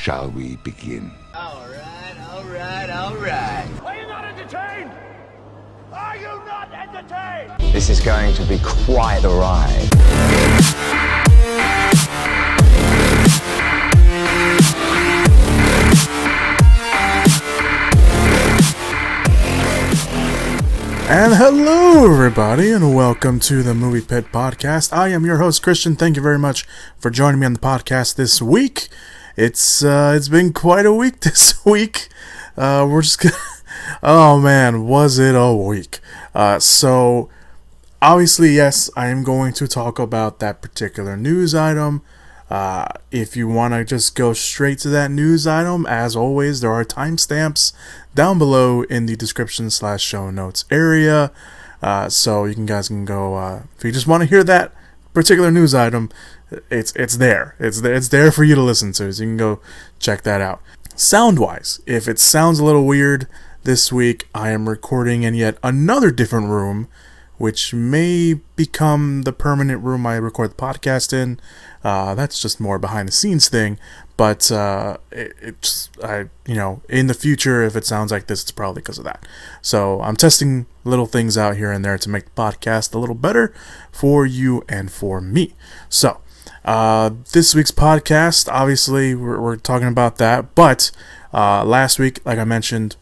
Shall we begin? All right. Are you not entertained? Are you not entertained? This is going to be quite the ride. And hello everybody, and welcome to the Movie Pit Podcast. I am your host, Kristen. Thank you very much for joining me on the podcast this week. It's been quite a week this week. We're just gonna... Oh man, was it a week. So, obviously, yes, I am going to talk about that particular news item. If you want to just go straight to that news item, as always, there are timestamps down below in the description / show notes area. So you guys can go, if you just want to hear that particular news item, it's there. It's there for you to listen to, so you can go check that out. Sound-wise, if it sounds a little weird this week, I am recording in yet another different room, which may become the permanent room I record the podcast in. That's just more behind the scenes thing, but in the future, if it sounds like this, it's probably because of that. So I'm testing little things out here and there to make the podcast a little better for you and for me. So this week's podcast, obviously, we're talking about that, but last week, like I mentioned,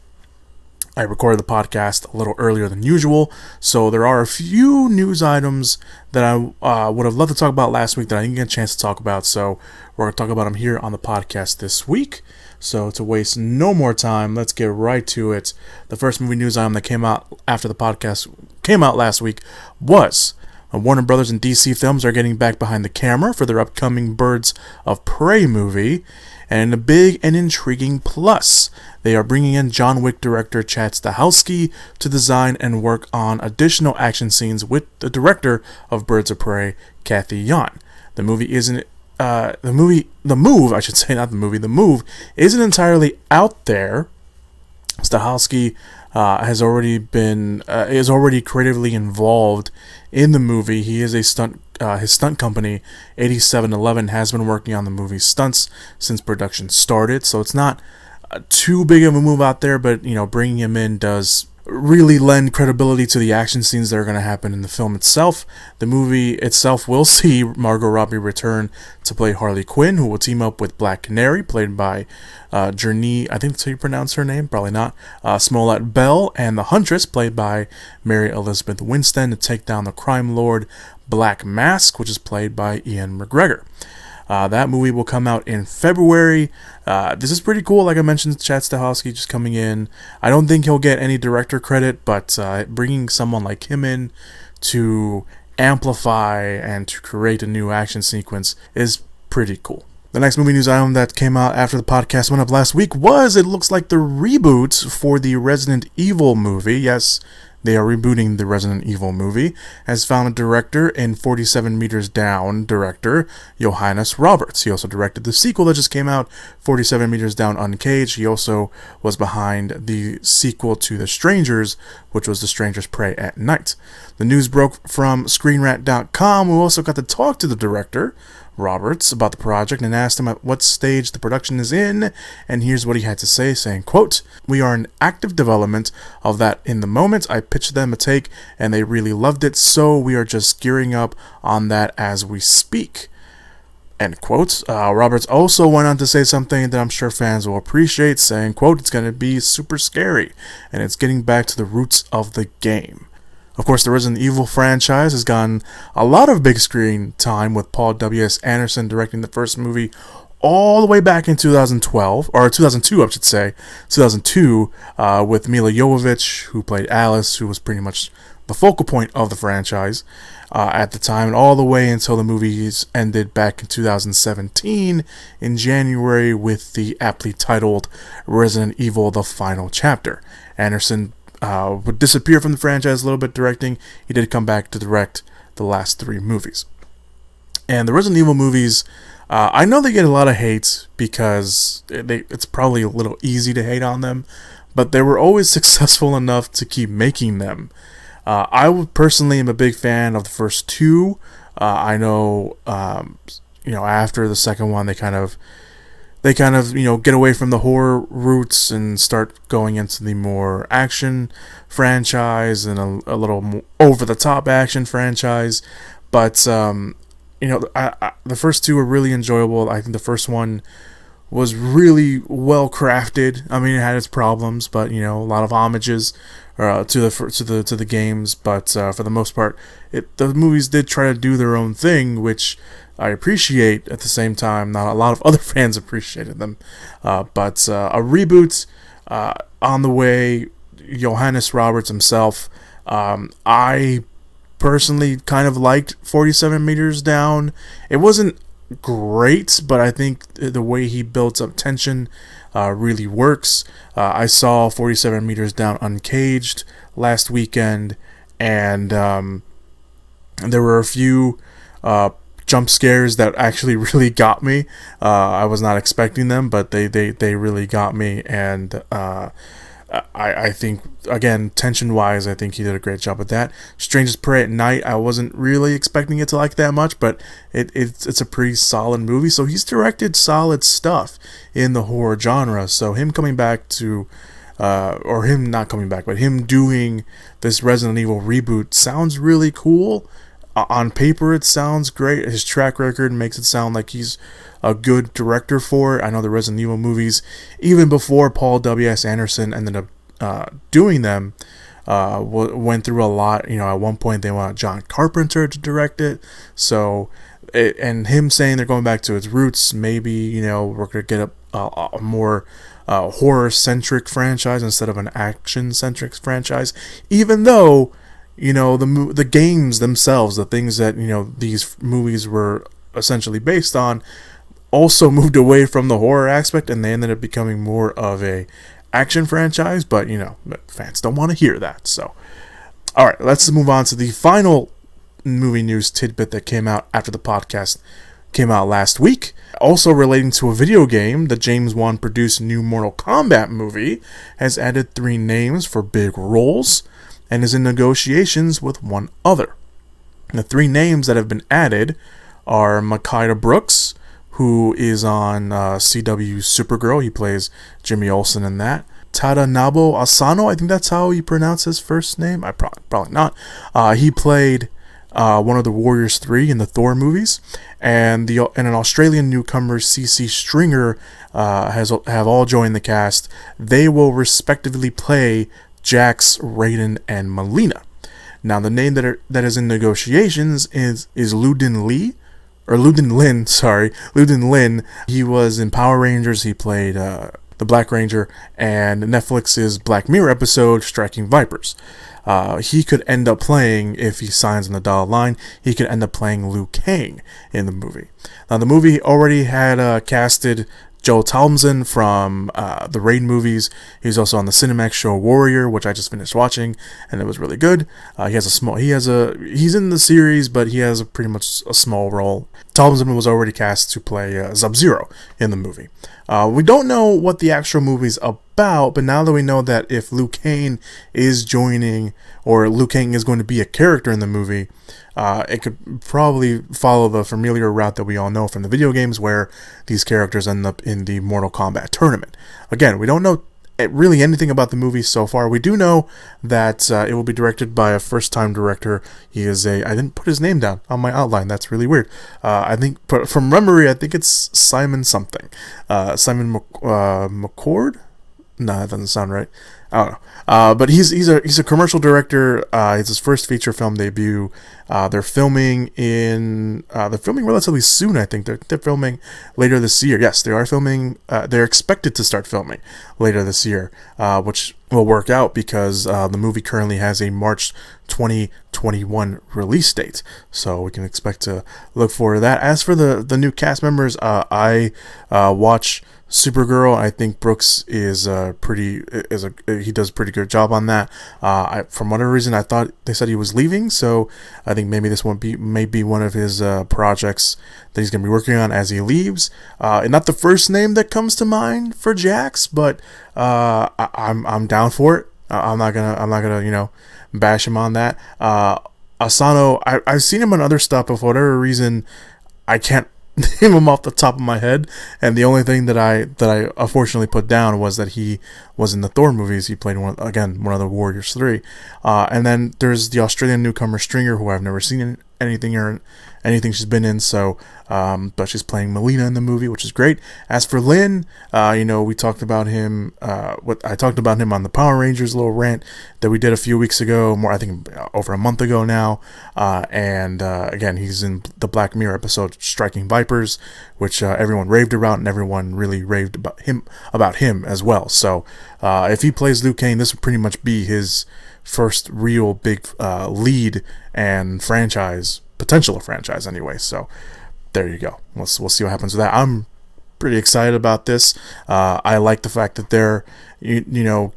I recorded the podcast a little earlier than usual, so there are a few news items that I would have loved to talk about last week that I didn't get a chance to talk about, so we're going to talk about them here on the podcast this week. So to waste no more time, let's get right to it. The first movie news item that came out after the podcast came out last week was Warner Brothers and DC Films are getting back behind the camera for their upcoming Birds of Prey movie. And a big and intriguing plus, they are bringing in John Wick director Chad Stahelski to design and work on additional action scenes with the director of Birds of Prey, Carrie-Anne. The move isn't entirely out there. Stahelski is already creatively involved in the movie. He is his stunt company 8711 has been working on the movie's stunts since production started, so it's not too big of a move out there, but bringing him in does really lend credibility to the action scenes that are going to happen in the film itself. The movie itself will see Margot Robbie return to play Harley Quinn, who will team up with Black Canary, played by Journey, I think that's how you pronounce her name, probably not, Smollett Bell, and the Huntress, played by Mary Elizabeth Winstead, to take down the crime lord Black Mask, which is played by Ian McGregor. That movie will come out in February. This is pretty cool. Like I mentioned, Chad Stahelski just coming in. I don't think he'll get any director credit, but bringing someone like him in to amplify and to create a new action sequence is pretty cool. The next movie news item that came out after the podcast went up last week was, it looks like the reboot for the Resident Evil movie. Yes, they are rebooting the Resident Evil movie, has found a director in 47 Meters Down director Johannes Roberts. He also directed the sequel that just came out, 47 Meters Down Uncaged. He also was behind the sequel to The Strangers, which was The Strangers Prey at Night. The news broke from ScreenRant.com, who also got to talk to the director, Roberts, about the project and asked him at what stage the production is in, and here's what he had to say, saying, quote, "We are in active development of that in the moment. I pitched them a take and they really loved it, so we are just gearing up on that as we speak." End quote. Roberts also went on to say something that I'm sure fans will appreciate, saying, quote, "It's going to be super scary, and it's getting back to the roots of the game." Of course, the Resident Evil franchise has gotten a lot of big screen time, with Paul W.S. Anderson directing the first movie all the way back in 2012, or 2002, I should say, 2002, with Mila Jovovich, who played Alice, who was pretty much the focal point of the franchise at the time, and all the way until the movies ended back in 2017 in January with the aptly titled Resident Evil: The Final Chapter. Anderson would disappear from the franchise a little bit directing. He did come back to direct the last 3 movies. And the Resident Evil movies, I know they get a lot of hate because it's probably a little easy to hate on them, but they were always successful enough to keep making them. I personally am a big fan of the first 2. I know, after the second one, they they kind of, get away from the horror roots and start going into the more action franchise and a little more over-the-top action franchise. But, the first two were really enjoyable. I think the first one was really well crafted. I mean, it had its problems, but, a lot of homages to the games. But for the most part, the movies did try to do their own thing, which I appreciate. At the same time, not a lot of other fans appreciated them. But a reboot on the way. Johannes Roberts himself. I personally kind of liked 47 Meters Down. It wasn't great, but I think the way he builds up tension really works. I saw 47 Meters Down Uncaged last weekend, and there were a few jump scares that actually really got me. I was not expecting them, but they really got me, and I think, again, tension-wise, I think he did a great job with that. Strangest Prey at Night, I wasn't really expecting it to like that much, but it's a pretty solid movie. So he's directed solid stuff in the horror genre. So him coming back to, or him not coming back, but him doing this Resident Evil reboot sounds really cool. On paper, it sounds great. His track record makes it sound like he's a good director for it. I know the Resident Evil movies, even before Paul W.S. Anderson ended up doing them, went through a lot. At one point they wanted John Carpenter to direct it. So, and him saying they're going back to its roots, maybe, we're going to get a more horror-centric franchise instead of an action-centric franchise. Even though, the games themselves, the things that, these movies were essentially based on, also moved away from the horror aspect, and they ended up becoming more of a action franchise. But fans don't want to hear that. So, all right, let's move on to the final movie news tidbit that came out after the podcast came out last week. Also relating to a video game, the James Wan produced new Mortal Kombat movie has added 3 names for big roles and is in negotiations with one other. The 3 names that have been added are Makita Brooks, who is on CW Supergirl. He plays Jimmy Olsen in that. Tadanabo Asano, I think that's how you pronounce his first name. I probably not. He played one of the Warriors 3 in the Thor movies. And an Australian newcomer, CC Stringer, have all joined the cast. They will respectively play Jax, Raiden, and Melina. Now, the name that is in negotiations is Ludin Lin. He was in Power Rangers. He played the Black Ranger, and Netflix's Black Mirror episode, Striking Vipers. He could end up playing, if he signs on the dotted line, he could end up playing Liu Kang in the movie. Now, the movie already had casted Joel Thompson from the Raid movies. He's also on the Cinemax show Warrior, which I just finished watching, and it was really good. He's in the series, but he has pretty much a small role. Thompson was already cast to play Sub-Zero in the movie. We don't know what the actual movie's about, but now that we know that if Liu Kang is joining, or Liu Kang is going to be a character in the movie, it could probably follow the familiar route that we all know from the video games, where these characters end up in the Mortal Kombat tournament. Again, we don't know really anything about the movie so far. We do know that it will be directed by a first-time director. He is I didn't put his name down on my outline. That's really weird. I think, from memory, I think it's Simon something. Simon McCord? No, that doesn't sound right. I don't know. But he's a commercial director. It's his first feature film debut. They're filming relatively soon. I think they're filming later this year. Yes, they are filming. They're expected to start filming later this year, which will work out because the movie currently has a March 2021 release date. So we can expect to look forward to that. As for the new cast members, I watch Supergirl. I think Brooks he does a pretty good job on that. From whatever reason, I thought they said he was leaving, so I think maybe this may be one of his projects that he's gonna be working on as he leaves. And not the first name that comes to mind for Jax, but I'm down for it. I'm not gonna bash him on that. Asano, I've seen him on other stuff, but for whatever reason, I can't name him off the top of my head, and the only thing that I unfortunately put down was that he was in the Thor movies. He played one of the Warriors 3. And then there's the Australian newcomer Stringer, who I've never seen anything she's been in, so but she's playing Melina in the movie, which is great. As for Lynn, we talked about him. I talked about him on the Power Rangers little rant that we did a few weeks ago, I think over a month ago now. And again, he's in the Black Mirror episode Striking Vipers, which everyone raved about, and everyone really raved about him as well. So if he plays Liu Kang, this would pretty much be his first real big lead and potential franchise anyway. So there you go. We'll see what happens with that. I'm pretty excited about this. I like the fact that they're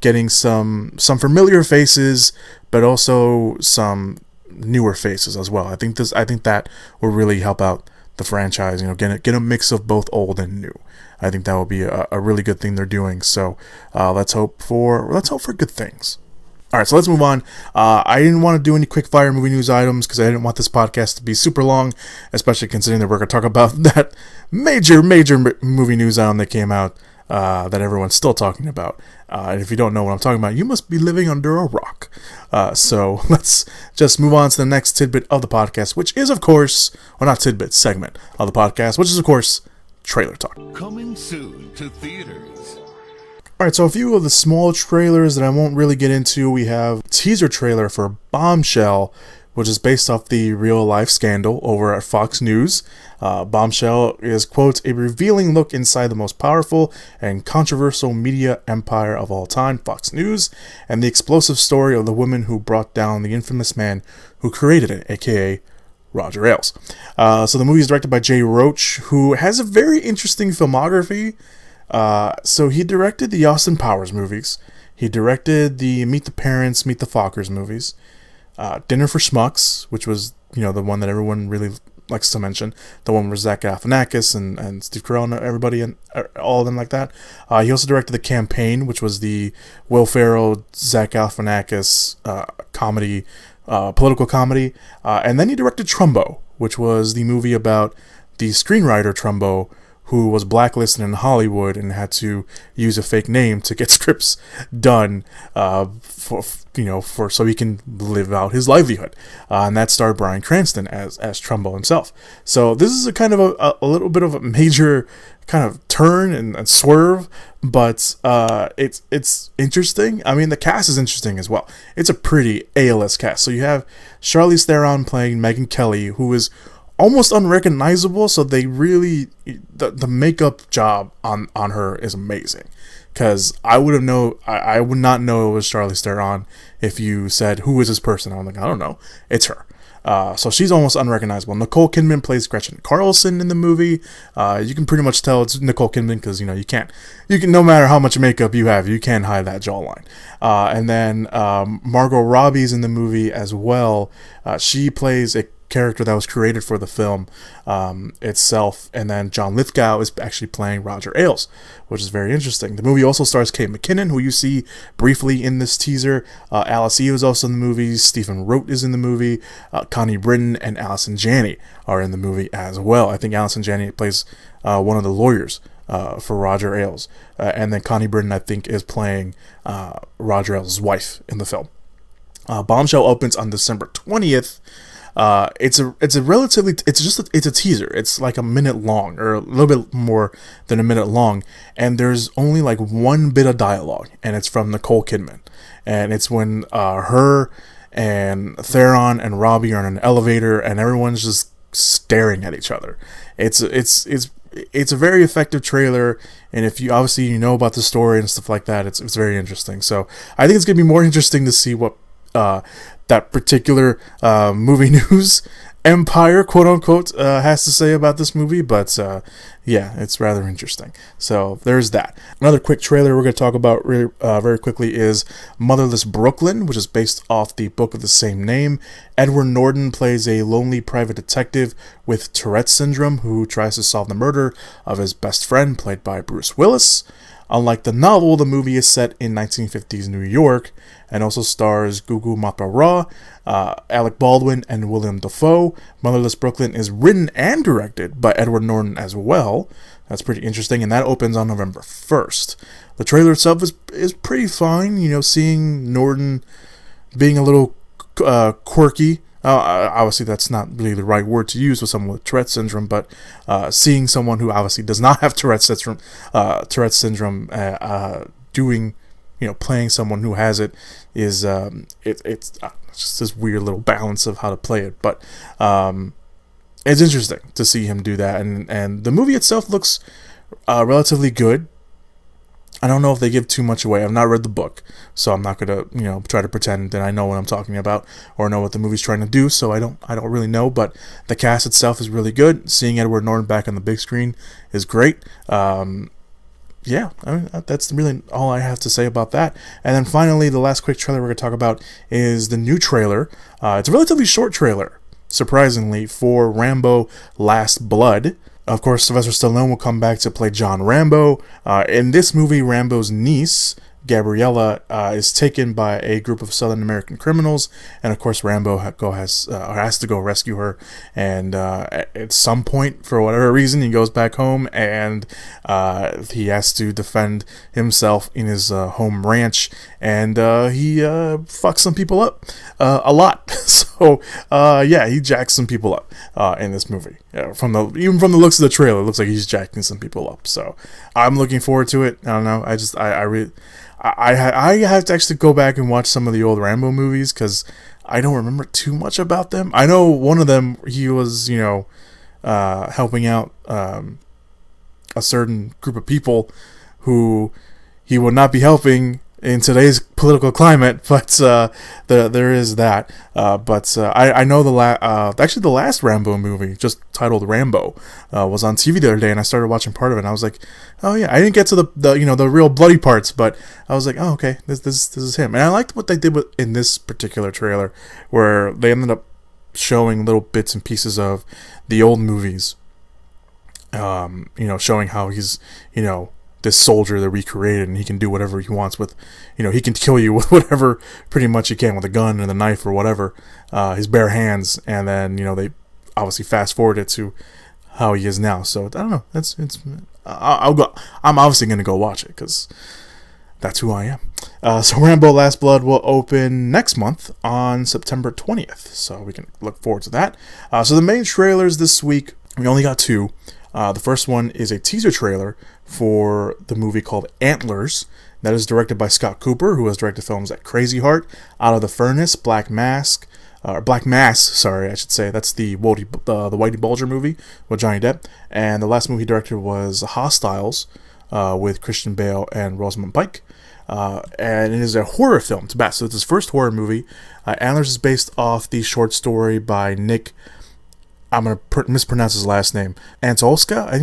getting some familiar faces, but also some newer faces as well. I think that will really help out the franchise. Get a mix of both old and new. I think that will be a really good thing they're doing. So let's hope for good things. All right, so let's move on. I didn't want to do any quick fire movie news items because I didn't want this podcast to be super long, especially considering that we're going to talk about that major movie news item that came out that everyone's still talking about. And if you don't know what I'm talking about, you must be living under a rock. So let's just move on to the next tidbit of the podcast, which is, of course, segment of the podcast, which is, of course, trailer talk. Coming soon to theaters. Alright, so a few of the small trailers that I won't really get into. We have a teaser trailer for Bombshell, which is based off the real-life scandal over at Fox News. Bombshell is, quote, a revealing look inside the most powerful and controversial media empire of all time, Fox News, and the explosive story of the woman who brought down the infamous man who created it, aka Roger Ailes. So the movie is directed by Jay Roach, who has a very interesting filmography. So he directed the Austin Powers movies. He directed the Meet the Parents, Meet the Fockers movies. Dinner for Schmucks, which was, the one that everyone really likes to mention. The one with Zach Galifianakis and Steve Carell and everybody and all of them like that. He also directed The Campaign, which was the Will Ferrell, Zach Galifianakis comedy, political comedy. And then he directed Trumbo, which was the movie about the screenwriter Trumbo, who was blacklisted in Hollywood and had to use a fake name to get scripts done so he can live out his livelihood. And that starred Bryan Cranston as Trumbo himself. So this is a kind of a little bit of a major kind of turn and swerve, but it's interesting. I mean, the cast is interesting as well. It's a pretty A-list cast. So you have Charlize Theron playing Megyn Kelly, who is almost unrecognizable, so they really the makeup job on her is amazing, because I would not know it was Charlize Theron if you said, who is this person? I'm like, I don't know, it's her. So she's almost unrecognizable. Nicole Kidman plays Gretchen Carlson in the movie. You can pretty much tell it's Nicole Kidman because you can no matter how much makeup you have, you can't hide that jawline. And then Margot Robbie's in the movie as well. She plays a character that was created for the film itself, and then John Lithgow is actually playing Roger Ailes, which is very interesting. The movie also stars Kate McKinnon, who you see briefly in this teaser. Alice Eve is also in the movie. Stephen Root is in the movie. Connie Britton and Allison Janney are in the movie as well. I think Allison Janney plays one of the lawyers for Roger Ailes, and then Connie Britton, I think, is playing Roger Ailes' wife in the film. Bombshell opens on December 20th. It's a teaser. It's like a minute long, or a little bit more than a minute long, and there's only like one bit of dialogue, and it's from Nicole Kidman, and it's when her and Theron and Robbie are in an elevator, and everyone's just staring at each other. It's a very effective trailer, and if you obviously know about the story and stuff like that, it's very interesting. So I think it's gonna be more interesting to see what that particular movie news empire, quote unquote, has to say about this movie, but yeah, it's rather interesting. So there's that. Another quick trailer we're going to talk about very quickly is Motherless Brooklyn, which is based off the book of the same name. Edward Norton plays a lonely private detective with Tourette's syndrome who tries to solve the murder of his best friend, played by Bruce Willis. Unlike the novel, the movie is set in 1950s New York and also stars Gugu Mbatha-Raw, Alec Baldwin, and William Dafoe. Motherless Brooklyn is written and directed by Edward Norton as well. That's pretty interesting, and that opens on November 1st. The trailer itself is pretty fine. You know, seeing Norton being a little quirky. Obviously, that's not really the right word to use with someone with Tourette syndrome, but seeing someone who obviously does not have Tourette syndrome doing, playing someone who has it is it's just this weird little balance of how to play it. But it's interesting to see him do that, and the movie itself looks relatively good. I don't know if they give too much away. I've not read the book, so I'm not gonna, try to pretend that I know what I'm talking about or know what the movie's trying to do. So I don't really know. But the cast itself is really good. Seeing Edward Norton back on the big screen is great. Yeah, that's really all I have to say about that. And then finally, the last quick trailer we're gonna talk about is the new trailer. It's a relatively short trailer, surprisingly, for Rambo: Last Blood. Of course, Sylvester Stallone will come back to play John Rambo. In this movie, Rambo's niece, Gabriella, is taken by a group of Southern American criminals, and of course Rambo has to go rescue her, and at some point, for whatever reason, he goes back home, and he has to defend himself in his home ranch, and he fucks some people up a lot. So yeah, he jacks some people up in this movie. Even from the looks of the trailer, it looks like he's jacking some people up. So I'm looking forward to it. I don't know. I have to actually go back and watch some of the old Rambo movies because I don't remember too much about them. I know one of them, he was, helping out a certain group of people who he would not be helping in today's political climate, but there is that. But I know actually the last Rambo movie, just titled Rambo, was on TV the other day, and I started watching part of it, and I was like, oh yeah, I didn't get to the real bloody parts, but I was like, oh okay, this is him. And I liked what they did in this particular trailer, where they ended up showing little bits and pieces of the old movies, showing how he's, this soldier that we created, and he can do whatever he wants with, he can kill you with whatever pretty much he can, with a gun and a knife or whatever, his bare hands. And then, they obviously fast forward it to how he is now. So I don't know. I'm obviously going to go watch it because that's who I am. So Rambo: Last Blood will open next month on September 20th. So we can look forward to that. So the main trailers this week, we only got two. The first one is a teaser trailer for the movie called Antlers. That is directed by Scott Cooper, who has directed films like Crazy Heart, Out of the Furnace, Black Mass, sorry, I should say. That's the Whitey Bulger movie with Johnny Depp. And the last movie he directed was Hostiles with Christian Bale and Rosamund Pike. And it is a horror film. So it's his first horror movie. Antlers is based off the short story by Nick, I'm going to mispronounce his last name, Antolska? I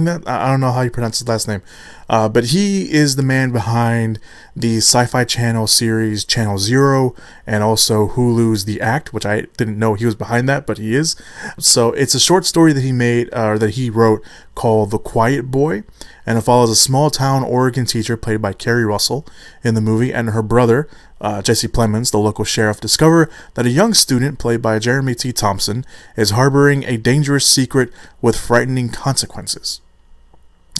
don't know how you pronounce his last name. But he is the man behind the Sci-Fi Channel series Channel Zero, and also Hulu's The Act, which I didn't know he was behind that, but he is. So it's a short story that he wrote called The Quiet Boy, and it follows a small-town Oregon teacher played by Kerry Russell in the movie, and her brother, Jesse Plemons, the local sheriff, discover that a young student played by Jeremy T. Thompson is harboring a dangerous secret with frightening consequences.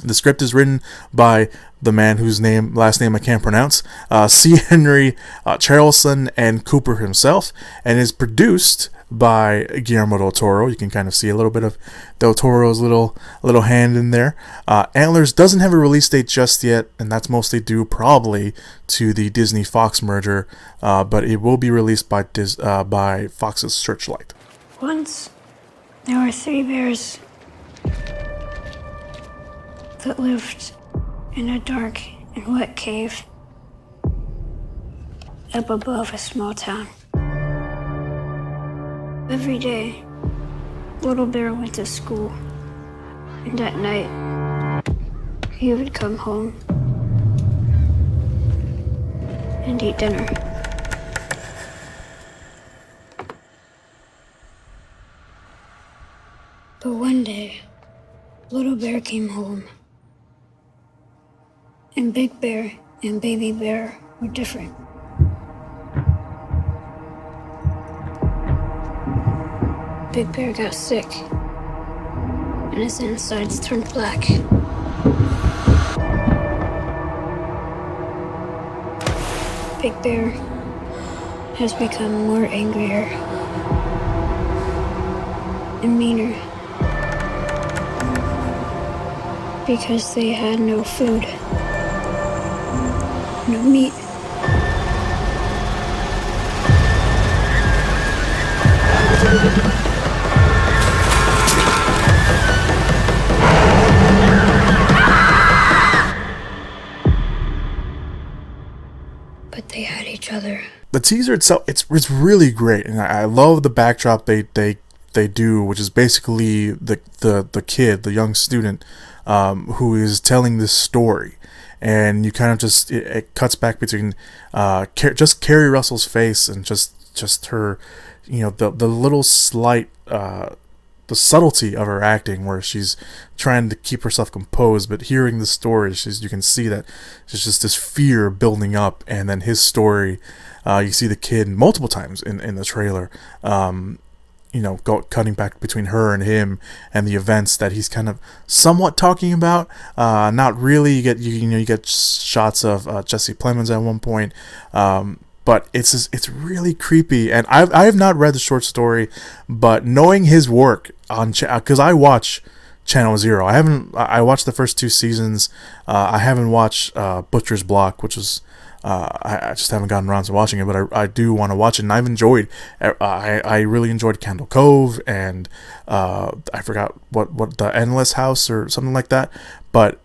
The script is written by the man whose last name I can't pronounce, C. Henry Charlson and Cooper himself, and is produced by Guillermo del Toro. You can kind of see a little bit of del Toro's little hand in there. Antlers doesn't have a release date just yet, and that's mostly due probably to the Disney-Fox merger, but it will be released by Fox's Searchlight. Once, there were 3 bears that lived in a dark and wet cave up above a small town. Every day, Little Bear went to school, and at night, he would come home and eat dinner. But one day, Little Bear came home And Big Bear and Baby Bear were different. Big Bear got sick, and his insides turned black. Big Bear has become more angrier and meaner because they had no food, no meat. But they had each other. The teaser itself, it's really great, and I love the backdrop they do, which is basically the kid, the young student, who is telling this story, and you kind of just it cuts back between just Carrie Russell's face and just her, the little slight the subtlety of her acting, where she's trying to keep herself composed, but hearing the story, you can see that there's just this fear building up, and then his story, you see the kid multiple times in the trailer, cutting back between her and him and the events that he's kind of somewhat talking about. Not really. You get shots of Jesse Plemons at one point. But it's really creepy, and I have not read the short story, but knowing his work on because I watch Channel Zero. I watched the first 2 seasons. I haven't watched Butcher's Block, which was I just haven't gotten around to watching it, but I do want to watch it, and I've enjoyed. I really enjoyed Candle Cove, and I forgot what the Endless House or something like that. But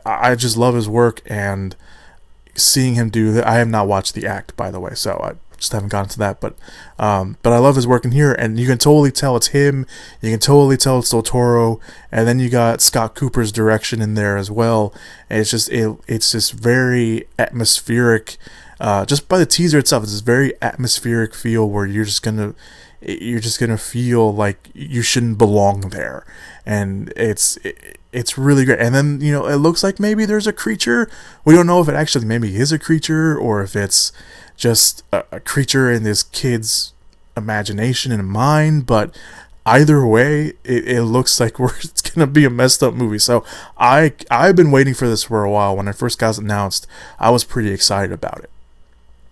I just love his work, and seeing him do that. I have not watched The Act, by the way, so I just haven't gotten to that, but I love his work in here, and you can totally tell it's him. You can totally tell it's Del Toro, and then you got Scott Cooper's direction in there as well. And it's just very atmospheric. Just by the teaser itself, it's this very atmospheric feel where you're just gonna feel like you shouldn't belong there, and it's really great. And then it looks like maybe there's a creature. We don't know if it actually maybe is a creature, or if it's just a creature in this kid's imagination and mind. But either way, it looks like it's gonna be a messed up movie. So I've been waiting for this for a while. When it first got announced, I was pretty excited about it.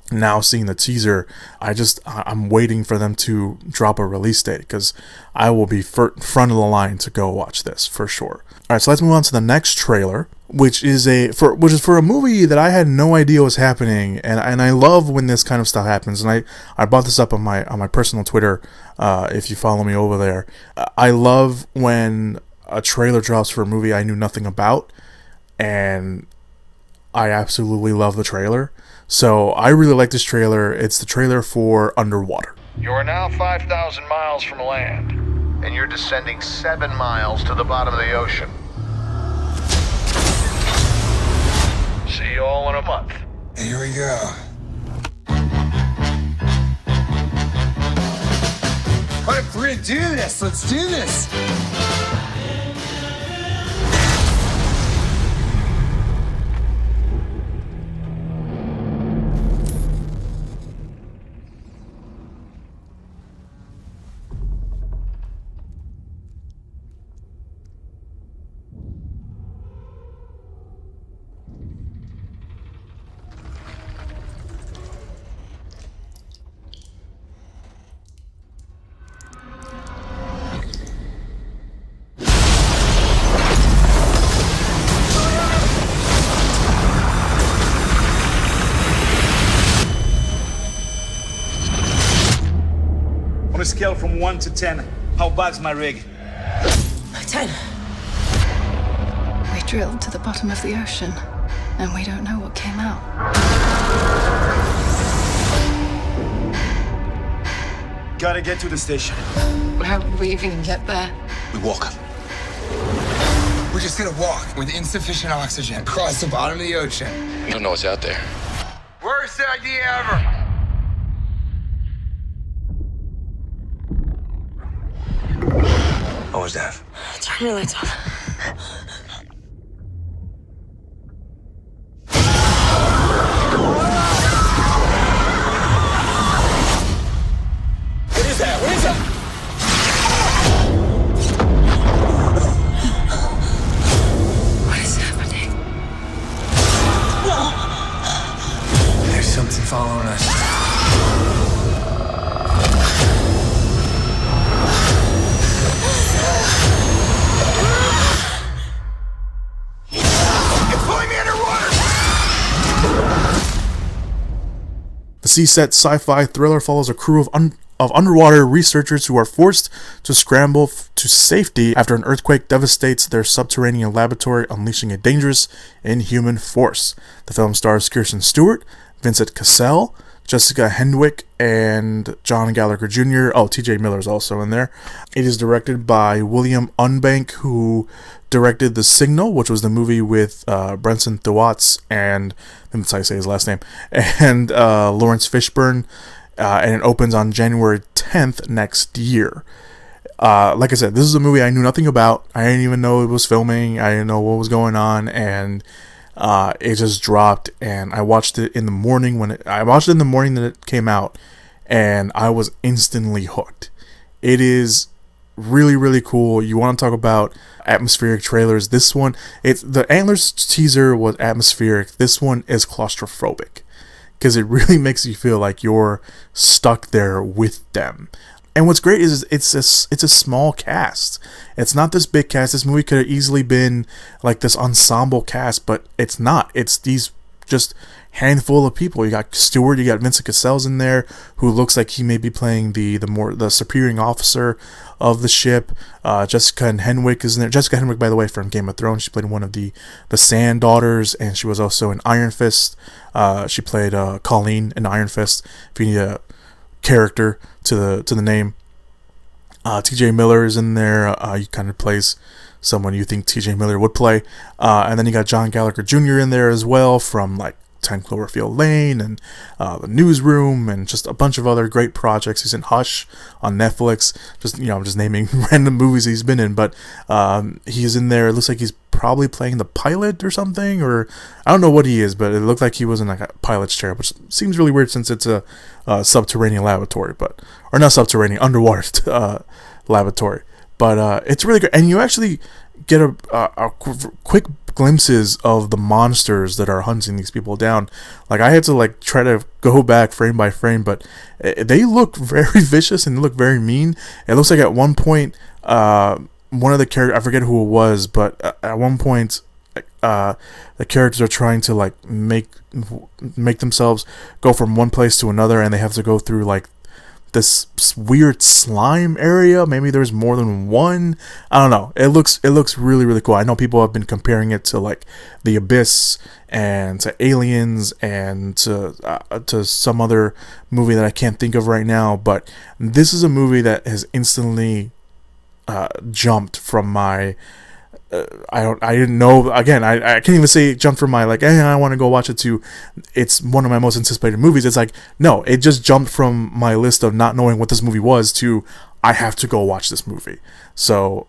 Now seeing the teaser, I'm waiting for them to drop a release date, because I will be front of the line to go watch this for sure. All right, so let's move on to the next trailer, which is for a movie that I had no idea was happening, and I love when this kind of stuff happens. And I brought this up on my personal Twitter. If you follow me over there, I love when a trailer drops for a movie I knew nothing about, and I absolutely love the trailer. So I really like this trailer. It's the trailer for Underwater. You are now 5,000 miles from land, and you're descending 7 miles to the bottom of the ocean. See you all in a month. Here we go. All right, we're gonna do this. Let's do this. On a scale from 1 to 10, how bad's my rig? 10. We drilled to the bottom of the ocean, and we don't know what came out. Gotta get to the station. How would we even get there? We walk. We're just gonna walk with insufficient oxygen across the bottom of the ocean. You don't know what's out there. Worst idea ever. What was that? Turn your lights off. following us. It's pulling me underwater! The sea-set sci-fi thriller follows a crew of underwater researchers who are forced to scramble to safety after an earthquake devastates their subterranean laboratory, unleashing a dangerous, inhuman force. The film stars Kristen Stewart, Vincent Cassel, Jessica Henwick, and John Gallagher Jr. Oh, TJ Miller is also in there. It is directed by William Unbank, who directed The Signal, which was the movie with Brenton Thwaites and, that's how I say his last name, and Lawrence Fishburne. And it opens on January 10th next year. Like I said, this is a movie I knew nothing about. I didn't even know it was filming. I didn't know what was going on, and it just dropped. And I watched it in the morning that it came out, and I was instantly hooked. It is really, really cool. You want to talk about atmospheric trailers? This one, the Antlers teaser was atmospheric. This one is claustrophobic, because it really makes you feel like you're stuck there with them. And what's great is it's a small cast. It's not this big cast. This movie could have easily been like this ensemble cast, but it's not. It's these just handful of people. You got Stewart, you got Vincent Cassel's in there, who looks like he may be playing the superior officer of the ship. Jessica Henwick is in there. Jessica Henwick, by the way, from Game of Thrones, she played one of the Sand Daughters, and she was also in Iron Fist. She played Colleen in Iron Fist. If you need a character to the name, TJ Miller is in there. He kind of plays someone you think TJ Miller would play. And then you got John Gallagher Jr. in there as well, from like 10 Cloverfield Lane and The Newsroom and just a bunch of other great projects. He's in Hush on Netflix. I'm just naming random movies he's been in, but he is in there. It looks like he's probably playing the pilot or something, or I don't know what he is, but it looked like he was in like a pilot's chair, which seems really weird since it's a subterranean laboratory, or not subterranean, underwater laboratory. But it's really good, and you actually get a quick glimpses of the monsters that are hunting these people down. Like, I had to try to go back frame by frame, but they look very vicious and they look very mean. It looks like at one point, one of the characters, I forget who it was, but at one point, the characters are trying to make themselves go from one place to another, and they have to go through this weird slime area. Maybe there's more than one. I don't know. It looks really, really cool. I know people have been comparing it to The Abyss and to Aliens and to some other movie that I can't think of right now. But this is a movie that has instantly jumped from my. I didn't know. Again, I can't even say jumped from my I want to go watch it to it's one of my most anticipated movies. It's no, it just jumped from my list of not knowing what this movie was to I have to go watch this movie. So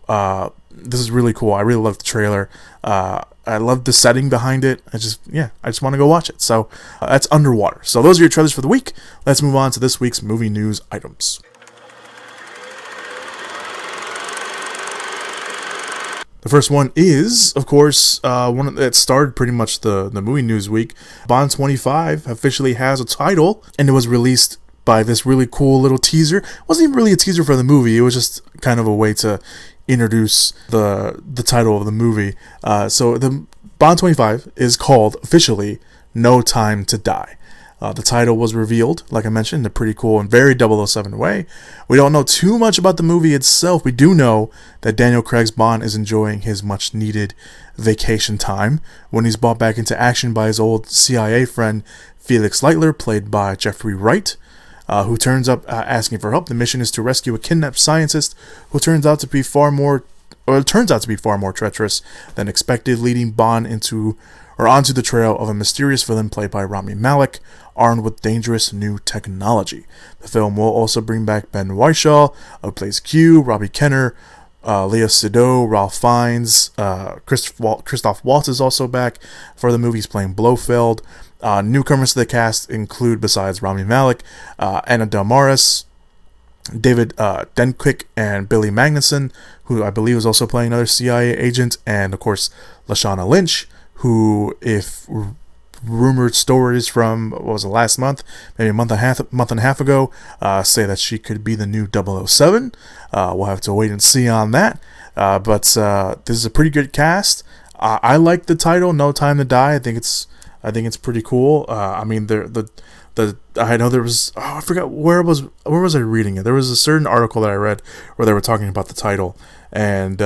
this is really cool. I really love the trailer. I love the setting behind it. I just want to go watch it. So that's Underwater. So those are your trailers for the week. Let's move on to this week's movie news items. The first one is, of course, one that started pretty much the movie news week. Bond 25 officially has a title, and it was released by this really cool little teaser. It wasn't even really a teaser for the movie. It was just kind of a way to introduce the title of the movie. So the Bond 25 is called officially No Time to Die. The title was revealed, like I mentioned, in a pretty cool and very 007 way. We don't know too much about the movie itself. We do know that Daniel Craig's Bond is enjoying his much-needed vacation time when he's brought back into action by his old CIA friend Felix Leiter, played by Jeffrey Wright, who turns up asking for help. The mission is to rescue a kidnapped scientist who turns out to be far more treacherous than expected, leading Bond onto the trail of a mysterious villain played by Rami Malek, armed with dangerous new technology. The film will also bring back Ben Whishaw, who plays Q, Robbie Kenner, Lea Seydoux, Ralph Fiennes, Christoph Waltz is also back for the movie. He's playing Blofeld. Newcomers to the cast include, besides Rami Malek, Anna Del Maris, David Denkick, and Billy Magnuson, who I believe is also playing another CIA agent, and of course Lashana Lynch, who, if rumored stories from, what was it, last month, maybe a month and a half ago, say that she could be the new 007. We'll have to wait and see on that. But this is a pretty good cast. I like the title, No Time to Die. I think it's pretty cool. I mean, I know there was, I forgot where was I reading it. There was a certain article that I read where they were talking about the title, and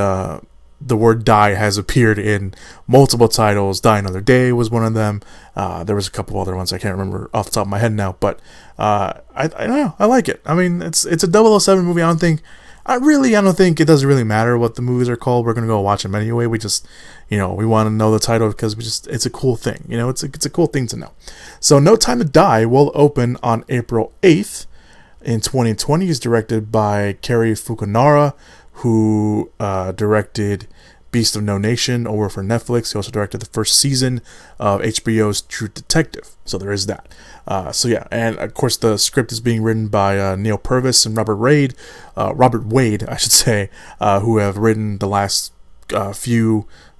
the word die has appeared in multiple titles. Die Another Day was one of them. There was a couple other ones I can't remember off the top of my head now, but I don't know. I like it. I mean, it's a 007 movie. I don't think it doesn't really matter what the movies are called. We're gonna go watch them anyway. We just, we want to know the title because it's a cool thing. It's a cool thing to know. So No Time to Die will open on April 8th in 2020. It's directed by Cary Fukunaga, who directed Beast of No Nation over for Netflix. He also directed the first season of HBO's True Detective. So there is that. So yeah, and of course the script is being written by Neil Purvis and Robert Wade, I should say, who have written the last a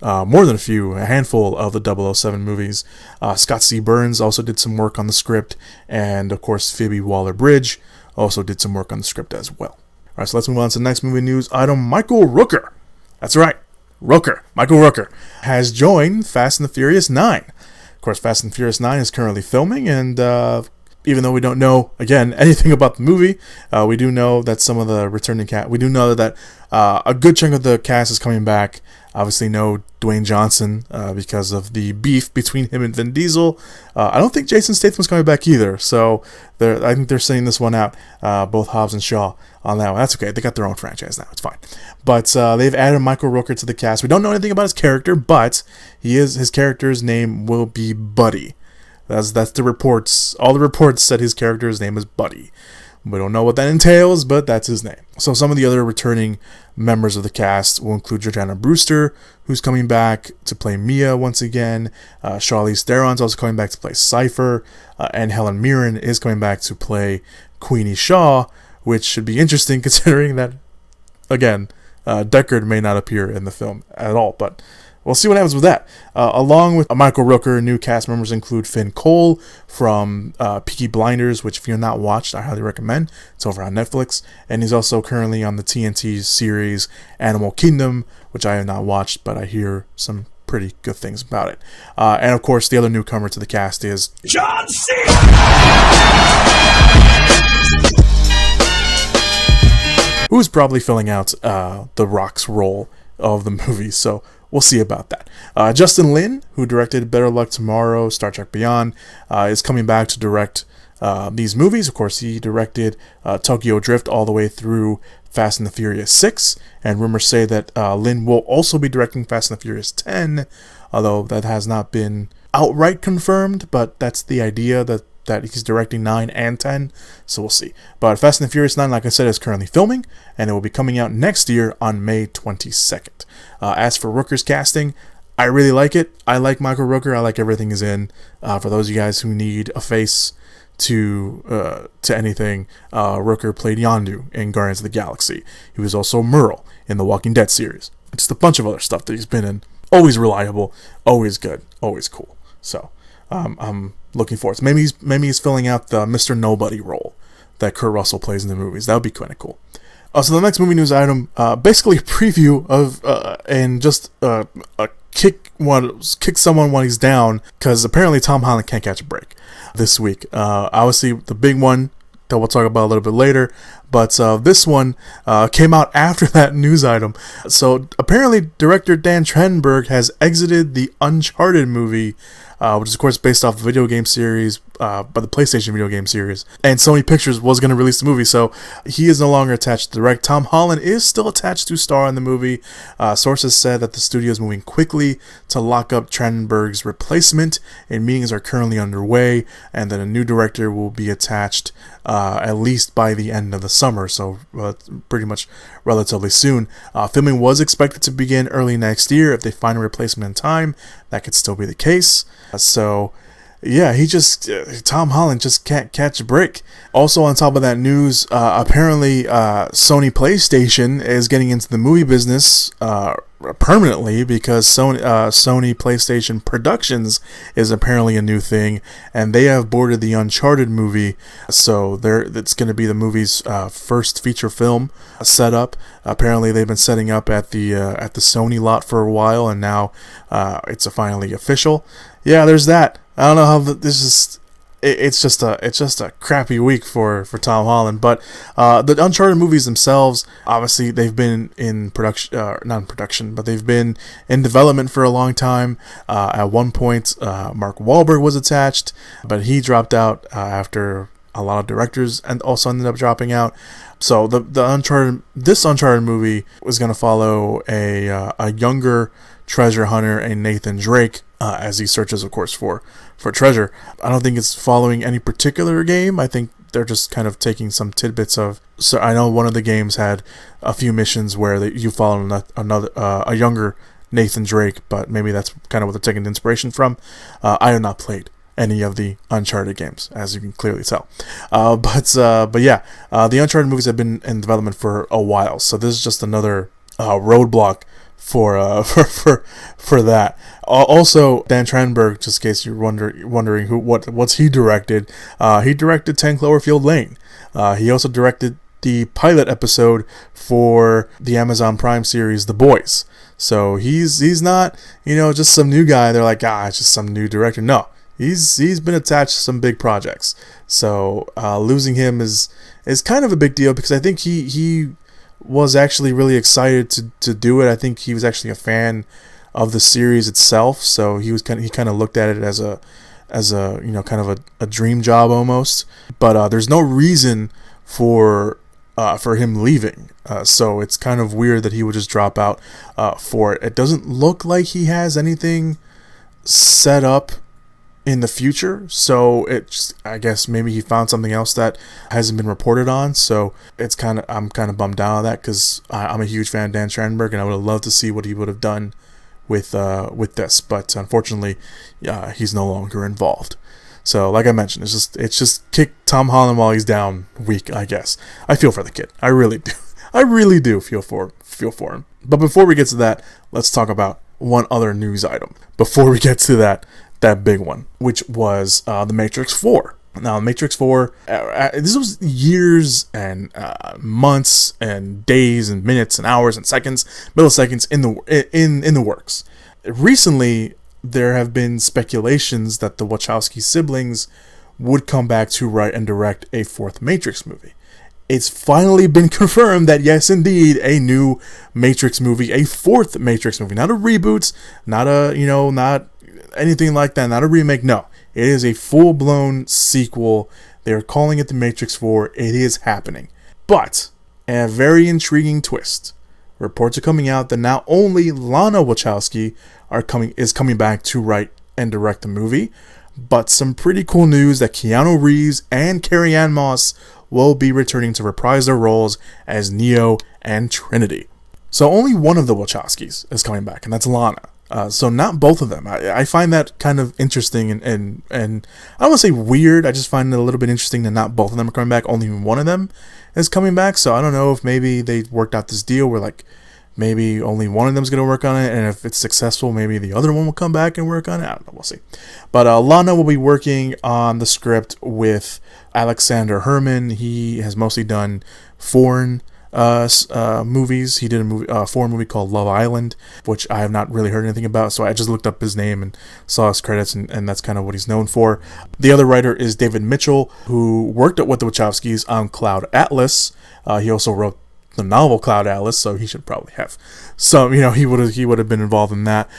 handful of the 007 movies. Scott C. Burns also did some work on the script, and of course Phoebe Waller-Bridge also did some work on the script as well. Alright, so let's move on to the next movie news item. Michael Rooker. That's right. Michael Rooker has joined Fast and the Furious 9. Of course, Fast and the Furious 9 is currently filming, and even though we don't know, again, anything about the movie, we do know that some of the returning cast, we do know that a good chunk of the cast is coming back. Obviously, no Dwayne Johnson because of the beef between him and Vin Diesel. I don't think Jason Statham's coming back either, so I think they're sending this one out, both Hobbs and Shaw on that one. That's okay. They got their own franchise now. It's fine. But they've added Michael Rooker to the cast. We don't know anything about his character, but his character's name will be Buddy. That's the reports. All the reports said his character's name is Buddy. We don't know what that entails, but that's his name. So some of the other returning members of the cast will include Jordana Brewster, who's coming back to play Mia once again. Charlize Theron's also coming back to play Cypher. And Helen Mirren is coming back to play Queenie Shaw, which should be interesting considering that, again, Deckard may not appear in the film at all, but we'll see what happens with that. Along with Michael Rooker, new cast members include Finn Cole from Peaky Blinders, which if you're not watched, I highly recommend. It's over on Netflix. And he's also currently on the TNT series Animal Kingdom, which I have not watched, but I hear some pretty good things about it. And of course, the other newcomer to the cast is John C. who's probably filling out The Rock's role of the movie. So we'll see about that. Justin Lin, who directed Better Luck Tomorrow, Star Trek Beyond, is coming back to direct these movies. Of course, he directed Tokyo Drift all the way through Fast and the Furious 6, and rumors say that Lin will also be directing Fast and the Furious 10, although that has not been outright confirmed, but that's the idea, that he's directing 9 and 10, so we'll see. But Fast and the Furious 9, like I said, is currently filming, and it will be coming out next year on May 22nd. As for Rooker's casting, I really like it. I like Michael Rooker. I like everything he's in. For those of you guys who need a face to anything, Rooker played Yondu in Guardians of the Galaxy. He was also Merle in the Walking Dead series. Just a bunch of other stuff that he's been in. Always reliable, always good, always cool. So I'm looking forward to it. Maybe he's filling out the Mr. Nobody role that Kurt Russell plays in the movies. That would be kind of cool. So the next movie news item, basically a preview of and just kick someone when he's down, because apparently Tom Holland can't catch a break this week. Obviously the big one that we'll talk about a little bit later, but this one came out after that news item. So apparently director Dan Trachtenberg has exited the Uncharted movie, which is of course based off the video game series, by the PlayStation video game series, and Sony Pictures was going to release the movie, so he is no longer attached to direct. Tom Holland is still attached to star in the movie. Sources said that the studio is moving quickly to lock up Trachtenberg's replacement, and meetings are currently underway, and that a new director will be attached at least by the end of the summer, so pretty much relatively soon. Filming was expected to begin early next year. If they find a replacement in time, that could still be the case. So Yeah, Tom Holland just can't catch a break. Also, on top of that news, apparently Sony PlayStation is getting into the movie business permanently, because Sony PlayStation Productions is apparently a new thing, and they have boarded the Uncharted movie, so it's going to be the movie's first feature film setup. Apparently, they've been setting up at the Sony lot for a while, and now it's finally official. Yeah, there's that. I don't know how this is. It's just a crappy week for Tom Holland. But the Uncharted movies themselves, obviously, they've been in production, not in production, but they've been in development for a long time. At one point, Mark Wahlberg was attached, but he dropped out after a lot of directors and also ended up dropping out. So this Uncharted movie was going to follow a younger treasure hunter, a Nathan Drake, as he searches, of course, for treasure. I don't think it's following any particular game. I think they're just kind of taking some tidbits of. So I know one of the games had a few missions where you follow a younger Nathan Drake, but maybe that's kind of what they're taking inspiration from. I have not played any of the Uncharted games, as you can clearly tell. But yeah, the Uncharted movies have been in development for a while, so this is just another roadblock for that. Also, Dan Trachtenberg, just in case you're wondering what's he directed. He directed 10 Cloverfield Lane. He also directed the pilot episode for the Amazon Prime series The Boys. So he's not, just some new guy. They're like, it's just some new director. No, he's been attached to some big projects. So losing him is kind of a big deal, because I think he was actually really excited to do it. I think he was actually a fan of the series itself, so he kind of looked at it as a kind of a dream job almost. But there's no reason for him leaving, so it's kind of weird that he would just drop out for it. It doesn't look like he has anything set up in the future, so I guess maybe he found something else that hasn't been reported on. So I'm kind of bummed out on that, because I'm a huge fan of Dan Trachtenberg, and I would have loved to see what he would have done with this, but unfortunately, he's no longer involved. So, like I mentioned, it's just kick Tom Holland while he's down week, I guess. I feel for the kid. I really do. I really do feel for him. But before we get to that, let's talk about one other news item before we get to that big one, which was The Matrix 4. Now, Matrix 4, this was years and months and days and minutes and hours and seconds, milliseconds in the works. Recently, there have been speculations that the Wachowski siblings would come back to write and direct a fourth Matrix movie. It's finally been confirmed that yes, indeed, a new Matrix movie, a fourth Matrix movie, not a reboot, not anything like that, not a remake. No, it is a full-blown sequel. They're calling it The Matrix 4. It is happening. But a very intriguing twist. Reports are coming out that not only Lana Wachowski is coming back to write and direct the movie, but some pretty cool news that Keanu Reeves and Carrie-Anne Moss will be returning to reprise their roles as Neo and Trinity. So only one of the Wachowskis is coming back, and that's Lana. So not both of them. I find that kind of interesting and I don't want to say weird. I just find it a little bit interesting that not both of them are coming back. Only one of them is coming back. So I don't know if maybe they worked out this deal where like maybe only one of them is going to work on it, and if it's successful, maybe the other one will come back and work on it. I don't know. We'll see. But Lana will be working on the script with Alexander Herman. He has mostly done foreign movies. He did a foreign movie called Love Island, which I have not really heard anything about, so I just looked up his name and saw his credits, and that's kind of what he's known for. The other writer is David Mitchell, who worked with the Wachowskis on Cloud Atlas. He also wrote the novel Cloud Atlas, so he should probably have some, he would have been involved in that,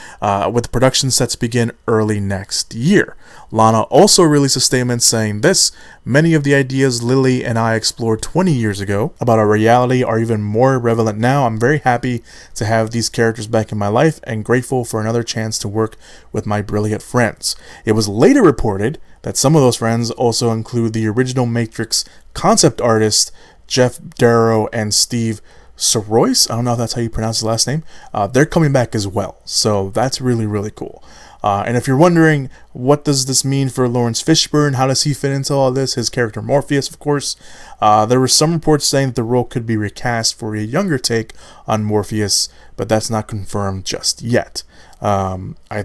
with the production set to begin early next year. Lana also released a statement saying this: many of the ideas Lily and I explored 20 years ago about our reality are even more relevant now. I'm very happy to have these characters back in my life and grateful for another chance to work with my brilliant friends. It was later reported that some of those friends also include the original Matrix concept artist Jeff Darrow and Steve Sorois. I don't know if that's how you pronounce his last name. They're coming back as well, so that's really, really cool. And if you're wondering, what does this mean for Lawrence Fishburne? How does he fit into all this? His character Morpheus, of course. There were some reports saying that the role could be recast for a younger take on Morpheus, but that's not confirmed just yet. I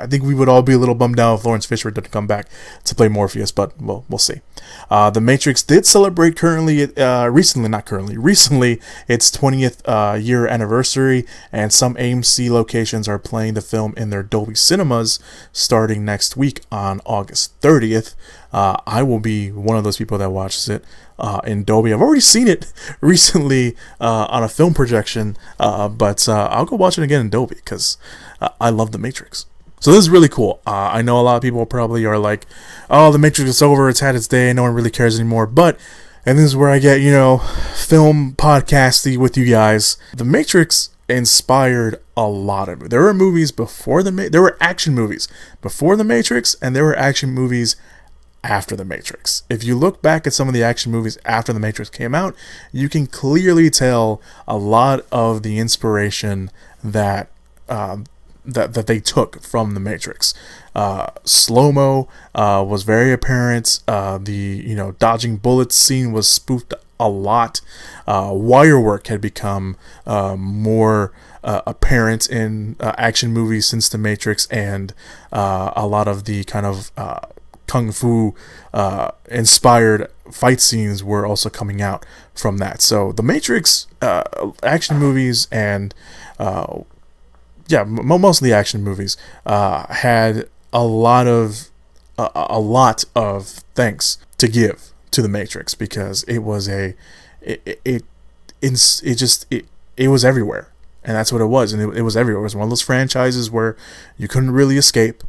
think we would all be a little bummed out if Lawrence Fishburne didn't come back to play Morpheus, but we'll see. The Matrix did celebrate recently its 20th year anniversary, and some AMC locations are playing the film in their Dolby Cinemas starting next week on August 30th. I will be one of those people that watches it in Dolby. I've already seen it recently on a film projection, but I'll go watch it again in Dolby because I love The Matrix. So this is really cool. I know a lot of people probably are like, oh, The Matrix is over, it's had its day, no one really cares anymore. But, and this is where I get, film podcasty with you guys. The Matrix inspired a lot of it. There were movies before there were action movies before The Matrix, and there were action movies after The Matrix. If you look back at some of the action movies after The Matrix came out, you can clearly tell a lot of the inspiration that they took from The Matrix. Slow-mo was very apparent. The dodging bullets scene was spoofed a lot. Wire work had become more apparent in action movies since The Matrix, and a lot of the kind of kung fu inspired fight scenes were also coming out from that. So The Matrix action movies and most of the action movies had a lot of thanks to give to The Matrix, because it was it was everywhere, and that's what it was, and it was everywhere. It was one of those franchises where you couldn't really escape,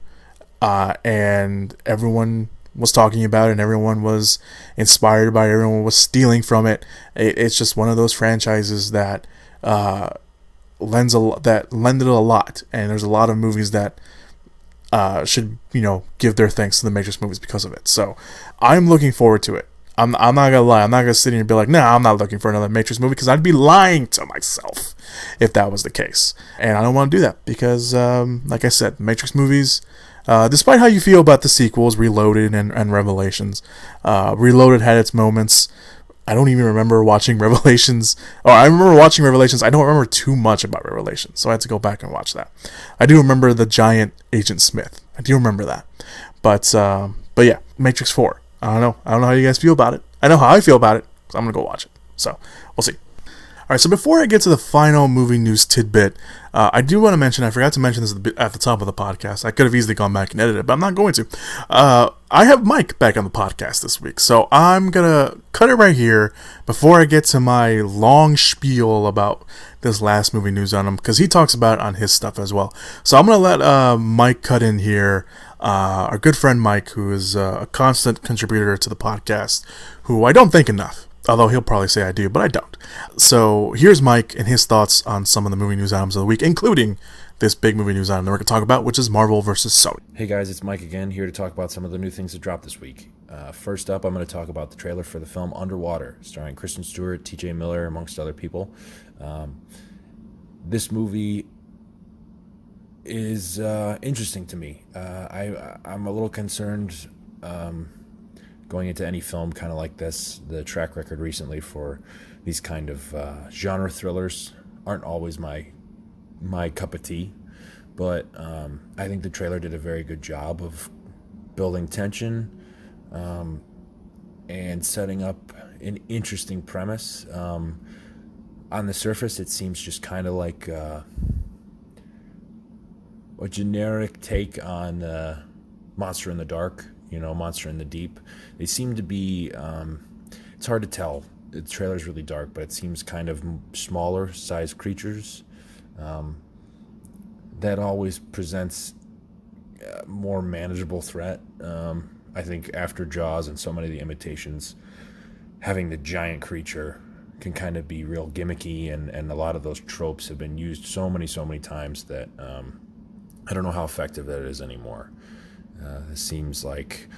and everyone was talking about it, and everyone was inspired by it, everyone was stealing from it. It's just one of those franchises that lended a lot, and there's a lot of movies that should give their thanks to the Matrix movies because of it. So I'm looking forward to it. I'm not gonna lie, I'm not gonna sit here and be like, I'm not looking for another Matrix movie, because I'd be lying to myself if that was the case, and I don't want to do that, because like I said, Matrix movies, despite how you feel about the sequels, Reloaded and Revelations, Reloaded had its moments. I don't even remember watching Revelations. I remember watching Revelations. I don't remember too much about Revelations, so I had to go back and watch that. I do remember the giant Agent Smith. I do remember that. But yeah, Matrix 4. I don't know how you guys feel about it. I know how I feel about it, so I'm going to go watch it. So, we'll see. Alright, so before I get to the final movie news tidbit, I do want to mention, I forgot to mention this at the top of the podcast. I could have easily gone back and edited it, but I'm not going to. I have Mike back on the podcast this week, so I'm going to cut it right here before I get to my long spiel about this last movie news on him, because he talks about it on his stuff as well. So I'm going to let Mike cut in here. Our good friend Mike, who is a constant contributor to the podcast, who I don't think enough. Although he'll probably say I do, but I don't. So here's Mike and his thoughts on some of the movie news items of the week, including this big movie news item that we're going to talk about, which is Marvel vs. Sony. Hey guys, it's Mike again, here to talk about some of the new things that dropped this week. First up, I'm going to talk about the trailer for the film Underwater, starring Kristen Stewart, TJ Miller, amongst other people. This movie is interesting to me. I'm a little concerned going into any film kind of like this. The track record recently for these kind of genre thrillers aren't always my cup of tea, but I think the trailer did a very good job of building tension and setting up an interesting premise. On the surface, it seems just kind of like a generic take on Monster in the Dark, Monster in the Deep. They seem to be, it's hard to tell. The trailer's really dark, but it seems kind of smaller sized creatures. That always presents a more manageable threat. I think after Jaws and so many of the imitations, having the giant creature can kind of be real gimmicky, and a lot of those tropes have been used so many times that I don't know how effective that is anymore. It seems like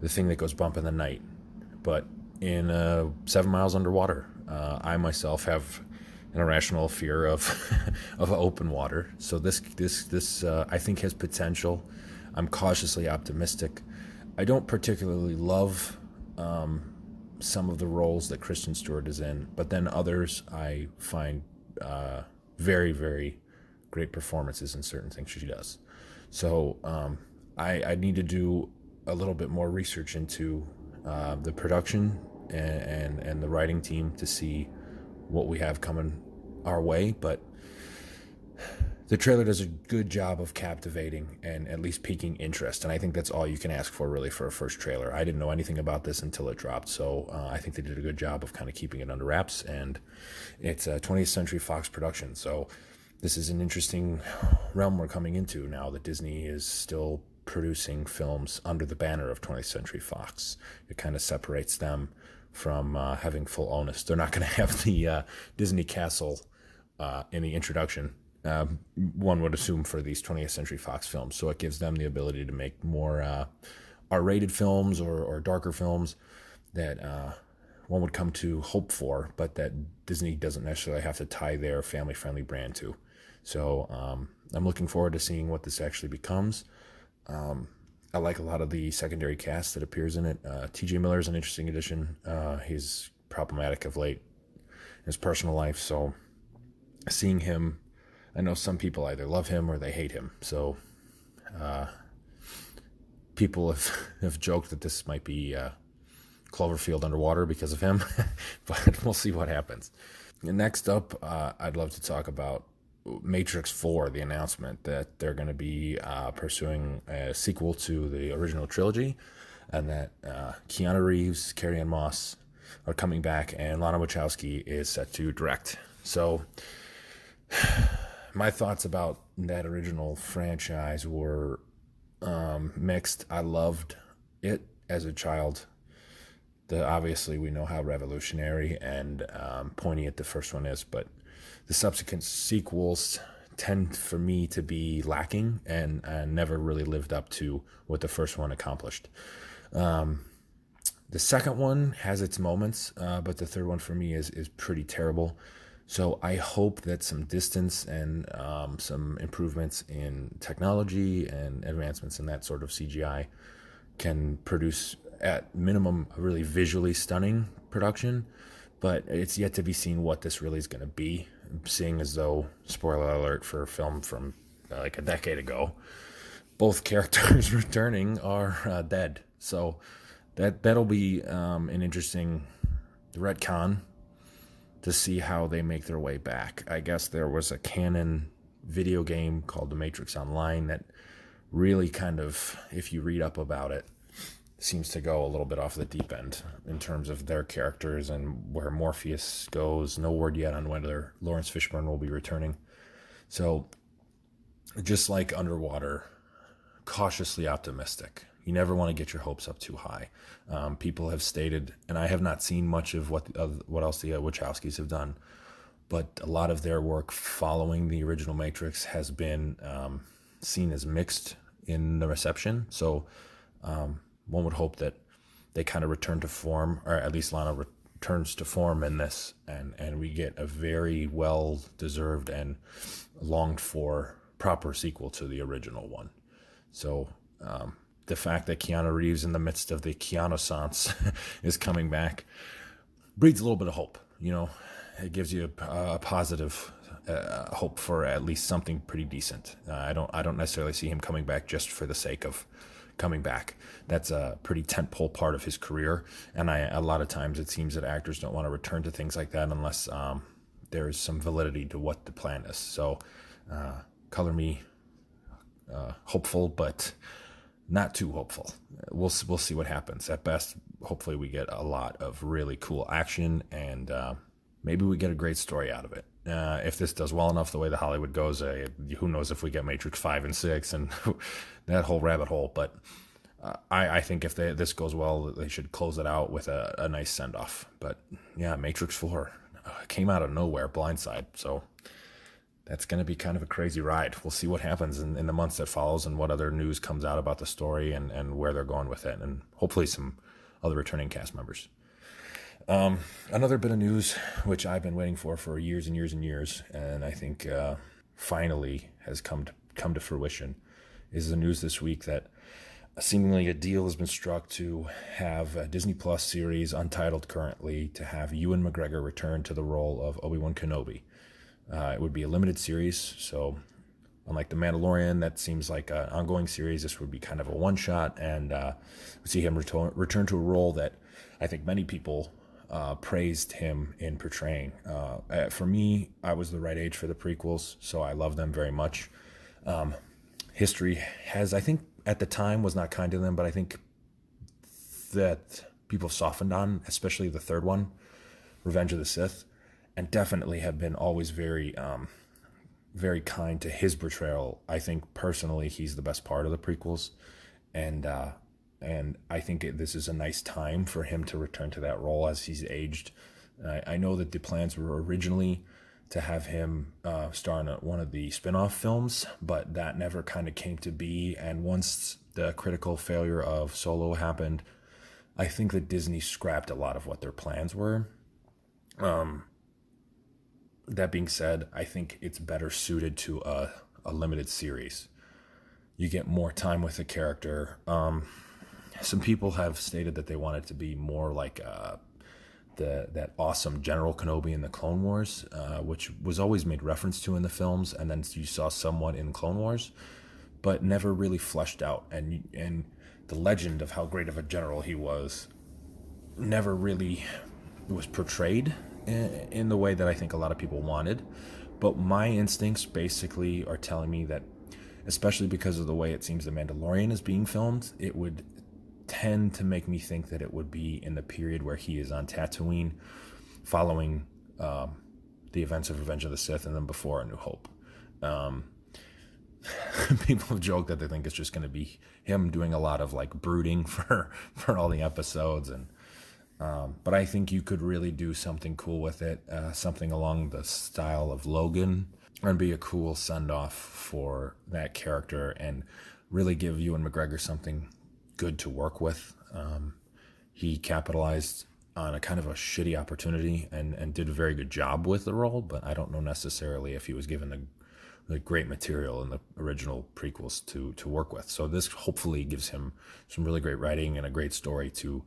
the thing that goes bump in the night. But in 7 Miles Underwater, I myself have an irrational fear of of open water. So this I think has potential. I'm cautiously optimistic. I don't particularly love some of the roles that Kristen Stewart is in, but then others I find very, very great performances in certain things she does. So I need to do a little bit more research into the production and the writing team to see what we have coming our way, but the trailer does a good job of captivating and at least piquing interest, and I think that's all you can ask for really for a first trailer. I didn't know anything about this until it dropped, so I think they did a good job of kind of keeping it under wraps, and it's a 20th Century Fox production, so this is an interesting realm we're coming into now that Disney is still producing films under the banner of 20th Century Fox. It kind of separates them from having full onus. They're not going to have the Disney Cassel in the introduction, one would assume, for these 20th Century Fox films. So it gives them the ability to make more R-rated films or darker films that one would come to hope for, but that Disney doesn't necessarily have to tie their family-friendly brand to. So I'm looking forward to seeing what this actually becomes. I like a lot of the secondary cast that appears in it. T.J. Miller is an interesting addition. He's problematic of late in his personal life, so seeing him, I know some people either love him or they hate him. So people have joked that this might be Cloverfield underwater because of him, but we'll see what happens. And next up, I'd love to talk about Matrix 4, the announcement that they're going to be pursuing a sequel to the original trilogy, and that Keanu Reeves, Carrie-Anne Moss are coming back, and Lana Wachowski is set to direct. So my thoughts about that original franchise were mixed. I loved it as a child. Obviously, we know how revolutionary and poignant the first one is, but the subsequent sequels tend for me to be lacking and never really lived up to what the first one accomplished. The second one has its moments, but the third one for me is pretty terrible. So I hope that some distance and some improvements in technology and advancements in that sort of CGI can produce, at minimum, a really visually stunning production. But it's yet to be seen what this really is going to be, seeing as though, spoiler alert for a film from like a decade ago, both characters returning are dead. So that'll be an interesting retcon to see how they make their way back. I guess there was a canon video game called The Matrix Online that really kind of, if you read up about it, seems to go a little bit off the deep end in terms of their characters and where Morpheus goes. No word yet on whether Lawrence Fishburne will be returning. So just like Underwater, cautiously optimistic. You never want to get your hopes up too high. People have stated, and I have not seen much of what else the Wachowskis have done, but a lot of their work following the original Matrix has been seen as mixed in the reception. So one would hope that they kind of return to form, or at least Lana returns to form in this, and we get a very well-deserved and longed-for proper sequel to the original one. So the fact that Keanu Reeves, in the midst of the Keanu-sance, is coming back breeds a little bit of hope. You know, it gives you a positive hope for at least something pretty decent. I don't necessarily see him coming back just for the sake of coming back. That's a pretty tentpole part of his career, and a lot of times it seems that actors don't want to return to things like that unless there is some validity to what the plan is. So color me hopeful, but not too hopeful. We'll see what happens. At best, hopefully we get a lot of really cool action, and maybe we get a great story out of it. If this does well enough the way the Hollywood goes, who knows if we get Matrix 5 and 6 and that whole rabbit hole. But I think if this goes well, they should close it out with a nice send-off. But yeah, Matrix 4 came out of nowhere, blindside. So that's going to be kind of a crazy ride. We'll see what happens in the months that follows and what other news comes out about the story and where they're going with it, and hopefully some other returning cast members. Another bit of news, which I've been waiting for years and years and years, and I think finally has come to fruition, is the news this week that seemingly a deal has been struck to have a Disney Plus series, Untitled currently, to have Ewan McGregor return to the role of Obi-Wan Kenobi. It would be a limited series, so unlike The Mandalorian, that seems like an ongoing series, this would be kind of a one-shot, and we see him return to a role that I think many people praised him in portraying. For me, I was the right age for the prequels, so I love them very much. History has, I think, at the time was not kind to them, but I think that people softened on, especially the third one, Revenge of the Sith, and definitely have been always very, very kind to his portrayal. I think personally he's the best part of the prequels, and I think this is a nice time for him to return to that role as he's aged. I know that the plans were originally to have him star in one of the spin-off films, but that never kind of came to be. And once the critical failure of Solo happened, I think that Disney scrapped a lot of what their plans were. That being said, I think it's better suited to a limited series. You get more time with the character. Some people have stated that they want it to be more like that awesome General Kenobi in the Clone Wars, which was always made reference to in the films, and then you saw somewhat in Clone Wars, but never really fleshed out. And the legend of how great of a general he was never really was portrayed in the way that I think a lot of people wanted. But my instincts basically are telling me that, especially because of the way it seems The Mandalorian is being filmed, it would tend to make me think that it would be in the period where he is on Tatooine following the events of Revenge of the Sith and then before A New Hope. People have joked that they think it's just going to be him doing a lot of like brooding for all the episodes, and but I think you could really do something cool with it, something along the style of Logan, and be a cool send-off for that character and really give Ewan McGregor something good to work with. He capitalized on a kind of a shitty opportunity and did a very good job with the role, but I don't know necessarily if he was given the great material in the original prequels to work with. So this hopefully gives him some really great writing and a great story to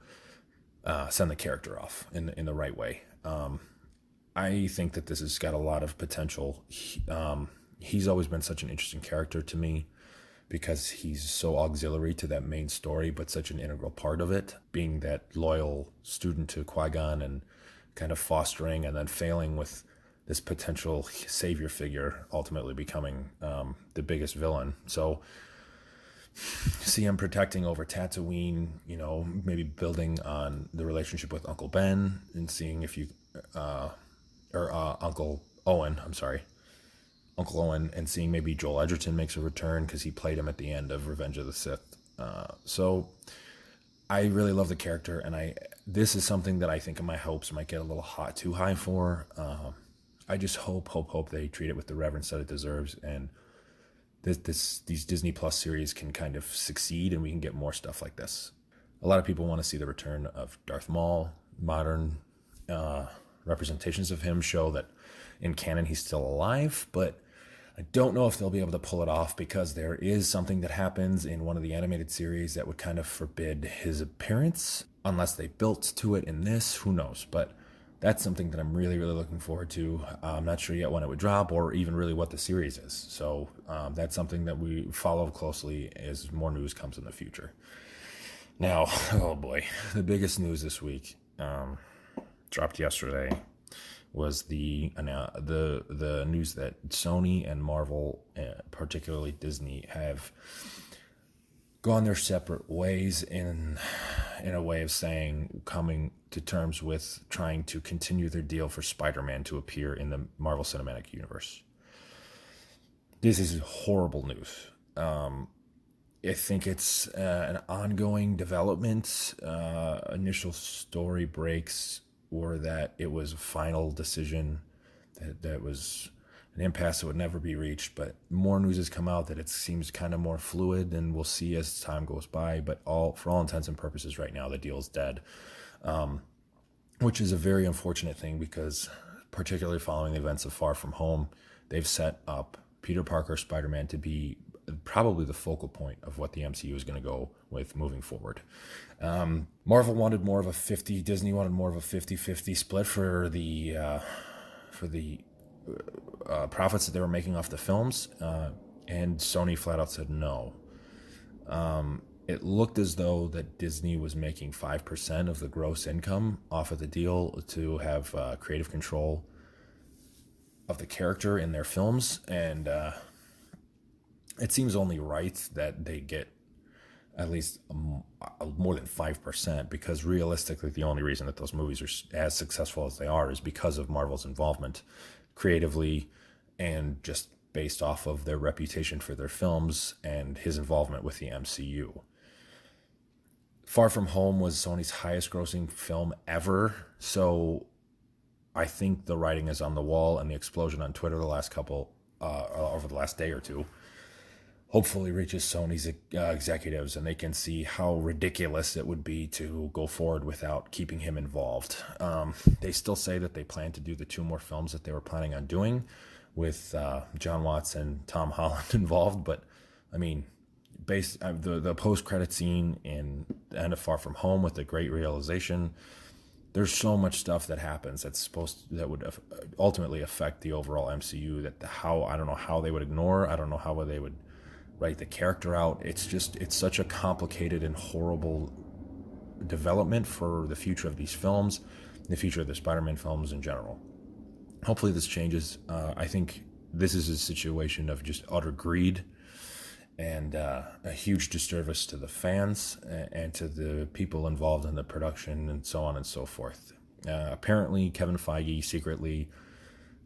send the character off in the right way. I think that this has got a lot of potential. He's always been such an interesting character to me because he's so auxiliary to that main story, but such an integral part of it, being that loyal student to Qui-Gon and kind of fostering and then failing with this potential savior figure, ultimately becoming the biggest villain. So see him protecting over Tatooine, maybe building on the relationship with Uncle Ben and seeing if you, Uncle Owen, and seeing maybe Joel Edgerton makes a return because he played him at the end of Revenge of the Sith. So I really love the character, and this is something that I think in my hopes might get a little too high for. I just hope they treat it with the reverence that it deserves, and these Disney Plus series can kind of succeed, and we can get more stuff like this. A lot of people want to see the return of Darth Maul. Modern representations of him show that in canon he's still alive, but I don't know if they'll be able to pull it off because there is something that happens in one of the animated series that would kind of forbid his appearance. Unless they built to it in this, who knows? But that's something that I'm really, really looking forward to. I'm not sure yet when it would drop or even really what the series is. So that's something that we follow closely as more news comes in the future. Now, oh boy, the biggest news this week dropped yesterday was the news that Sony and Marvel, particularly Disney, have gone their separate ways in a way of saying, coming to terms with trying to continue their deal for Spider-Man to appear in the Marvel Cinematic Universe. This is horrible news. I think it's an ongoing development. Initial story breaks were that it was a final decision, that was an impasse that would never be reached, but more news has come out that it seems kind of more fluid, and we'll see as time goes by, but for all intents and purposes right now, the deal's dead. which is a very unfortunate thing because, particularly following the events of Far From Home, they've set up Peter Parker Spider-Man to be probably the focal point of what the MCU is going to go with moving forward. Marvel wanted more of a 50, Disney wanted more of a 50-50 split for the profits that they were making off the films, and Sony flat out said no. It looked as though that Disney was making 5% of the gross income off of the deal to have creative control of the character in their films, and it seems only right that they get at least more than 5%, because realistically the only reason that those movies are as successful as they are is because of Marvel's involvement creatively and just based off of their reputation for their films and his involvement with the MCU. Far From Home was Sony's highest grossing film ever, so I think the writing is on the wall, and the explosion on Twitter over the last day or two hopefully reaches Sony's executives, and they can see how ridiculous it would be to go forward without keeping him involved. They still say that they plan to do the 2 more films that they were planning on doing with John Watts and Tom Holland involved, but I mean, the post-credit scene in the end of Far From Home with the great realization, there's so much stuff that happens that would ultimately affect the overall MCU I don't know how they would ignore. I don't know how they would write the character out. It's such a complicated and horrible development for the future of these films, the future of the Spider-Man films in general. Hopefully this changes. I think this is a situation of just utter greed and a huge disservice to the fans and to the people involved in the production and so on and so forth. Apparently, Kevin Feige secretly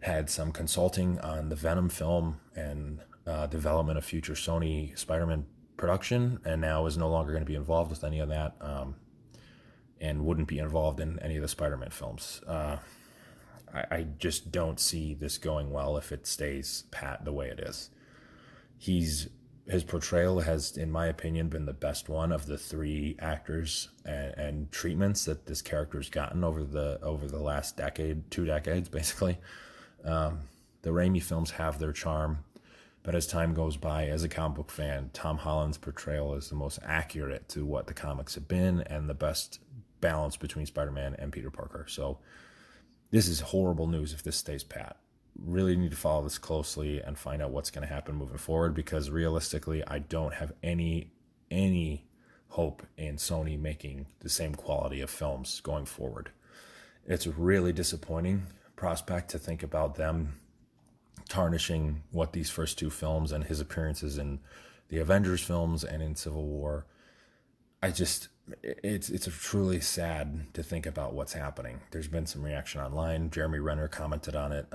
had some consulting on the Venom film and development of future Sony Spider-Man production, and now is no longer going to be involved with any of that, and wouldn't be involved in any of the Spider-Man films. I just don't see this going well if it stays pat the way it is. His portrayal has, in my opinion, been the best one of the 3 actors and treatments that this character's gotten over the last 2 decades, basically. The Raimi films have their charm, but as time goes by, as a comic book fan, Tom Holland's portrayal is the most accurate to what the comics have been and the best balance between Spider-Man and Peter Parker. So this is horrible news if this stays pat. Really need to follow this closely and find out what's going to happen moving forward, because realistically, I don't have any hope in Sony making the same quality of films going forward. It's a really disappointing prospect to think about them tarnishing what these first 2 films and his appearances in the Avengers films and in Civil War. It's truly sad to think about what's happening. There's been some reaction online. Jeremy Renner commented on it.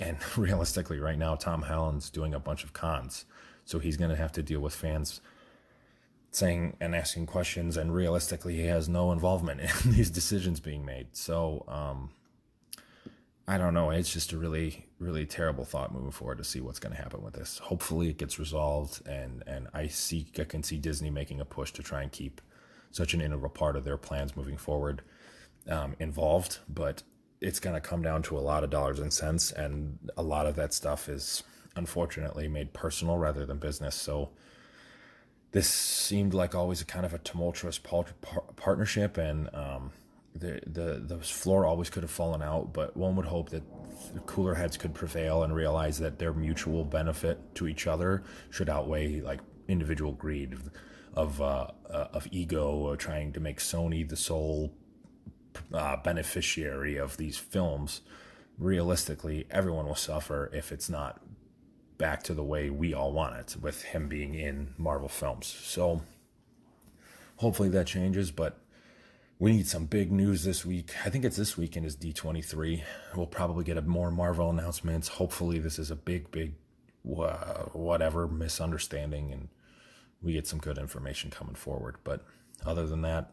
And realistically, right now, Tom Holland's doing a bunch of cons. So he's going to have to deal with fans saying and asking questions. And realistically, he has no involvement in these decisions being made. So I don't know. It's just a really, really terrible thought moving forward to see what's going to happen with this. Hopefully it gets resolved. And I can see Disney making a push to try and keep such an integral part of their plans moving forward involved, but it's going to come down to a lot of dollars and cents, and a lot of that stuff is unfortunately made personal rather than business. So this seemed like always a kind of a tumultuous partnership, and the floor always could have fallen out, but one would hope that the cooler heads could prevail and realize that their mutual benefit to each other should outweigh like individual greed of ego, trying to make Sony the sole beneficiary of these films. Realistically, everyone will suffer if it's not back to the way we all want it, with him being in Marvel films. So hopefully that changes, but we need some big news this week. I think it's this weekend is D23. We'll probably get more Marvel announcements. Hopefully this is a big whatever misunderstanding, and we get some good information coming forward. But other than that,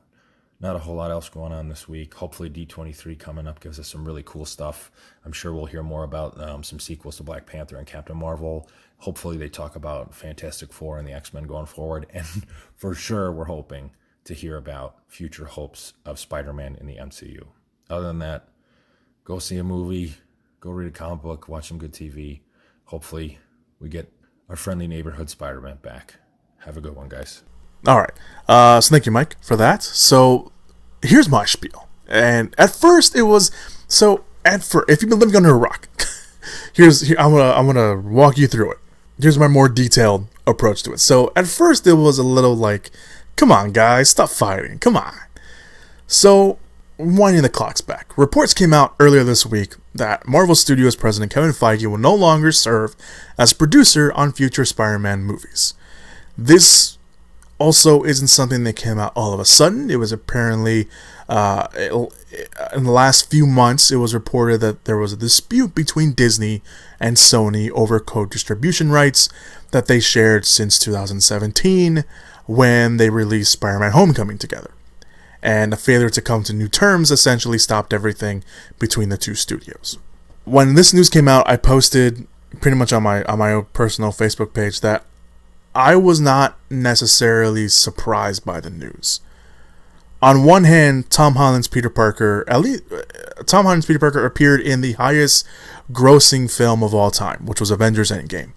not a whole lot else going on this week. Hopefully D23 coming up gives us some really cool stuff. I'm sure we'll hear more about some sequels to Black Panther and Captain Marvel. Hopefully they talk about Fantastic Four and the X-Men going forward. And for sure, we're hoping to hear about future hopes of Spider-Man in the MCU. Other than that, go see a movie, go read a comic book, watch some good TV. Hopefully we get our friendly neighborhood Spider-Man back. Have a good one, guys. All right. So thank you, Mike, for that. So here's my spiel. And at first it was if you've been living under a rock, I'm gonna walk you through it. Here's my more detailed approach to it. So at first it was a little like, come on, guys, stop fighting. Come on. So winding the clocks back, reports came out earlier this week that Marvel Studios president Kevin Feige will no longer serve as producer on future Spider-Man movies. This also isn't something that came out all of a sudden. It was apparently, in the last few months, it was reported that there was a dispute between Disney and Sony over co-distribution rights that they shared since 2017 when they released Spider-Man Homecoming together. And a failure to come to new terms essentially stopped everything between the two studios. When this news came out, I posted pretty much on my own personal Facebook page that I was not necessarily surprised by the news. On one hand, Tom Holland's Peter Parker appeared in the highest grossing film of all time, which was Avengers Endgame.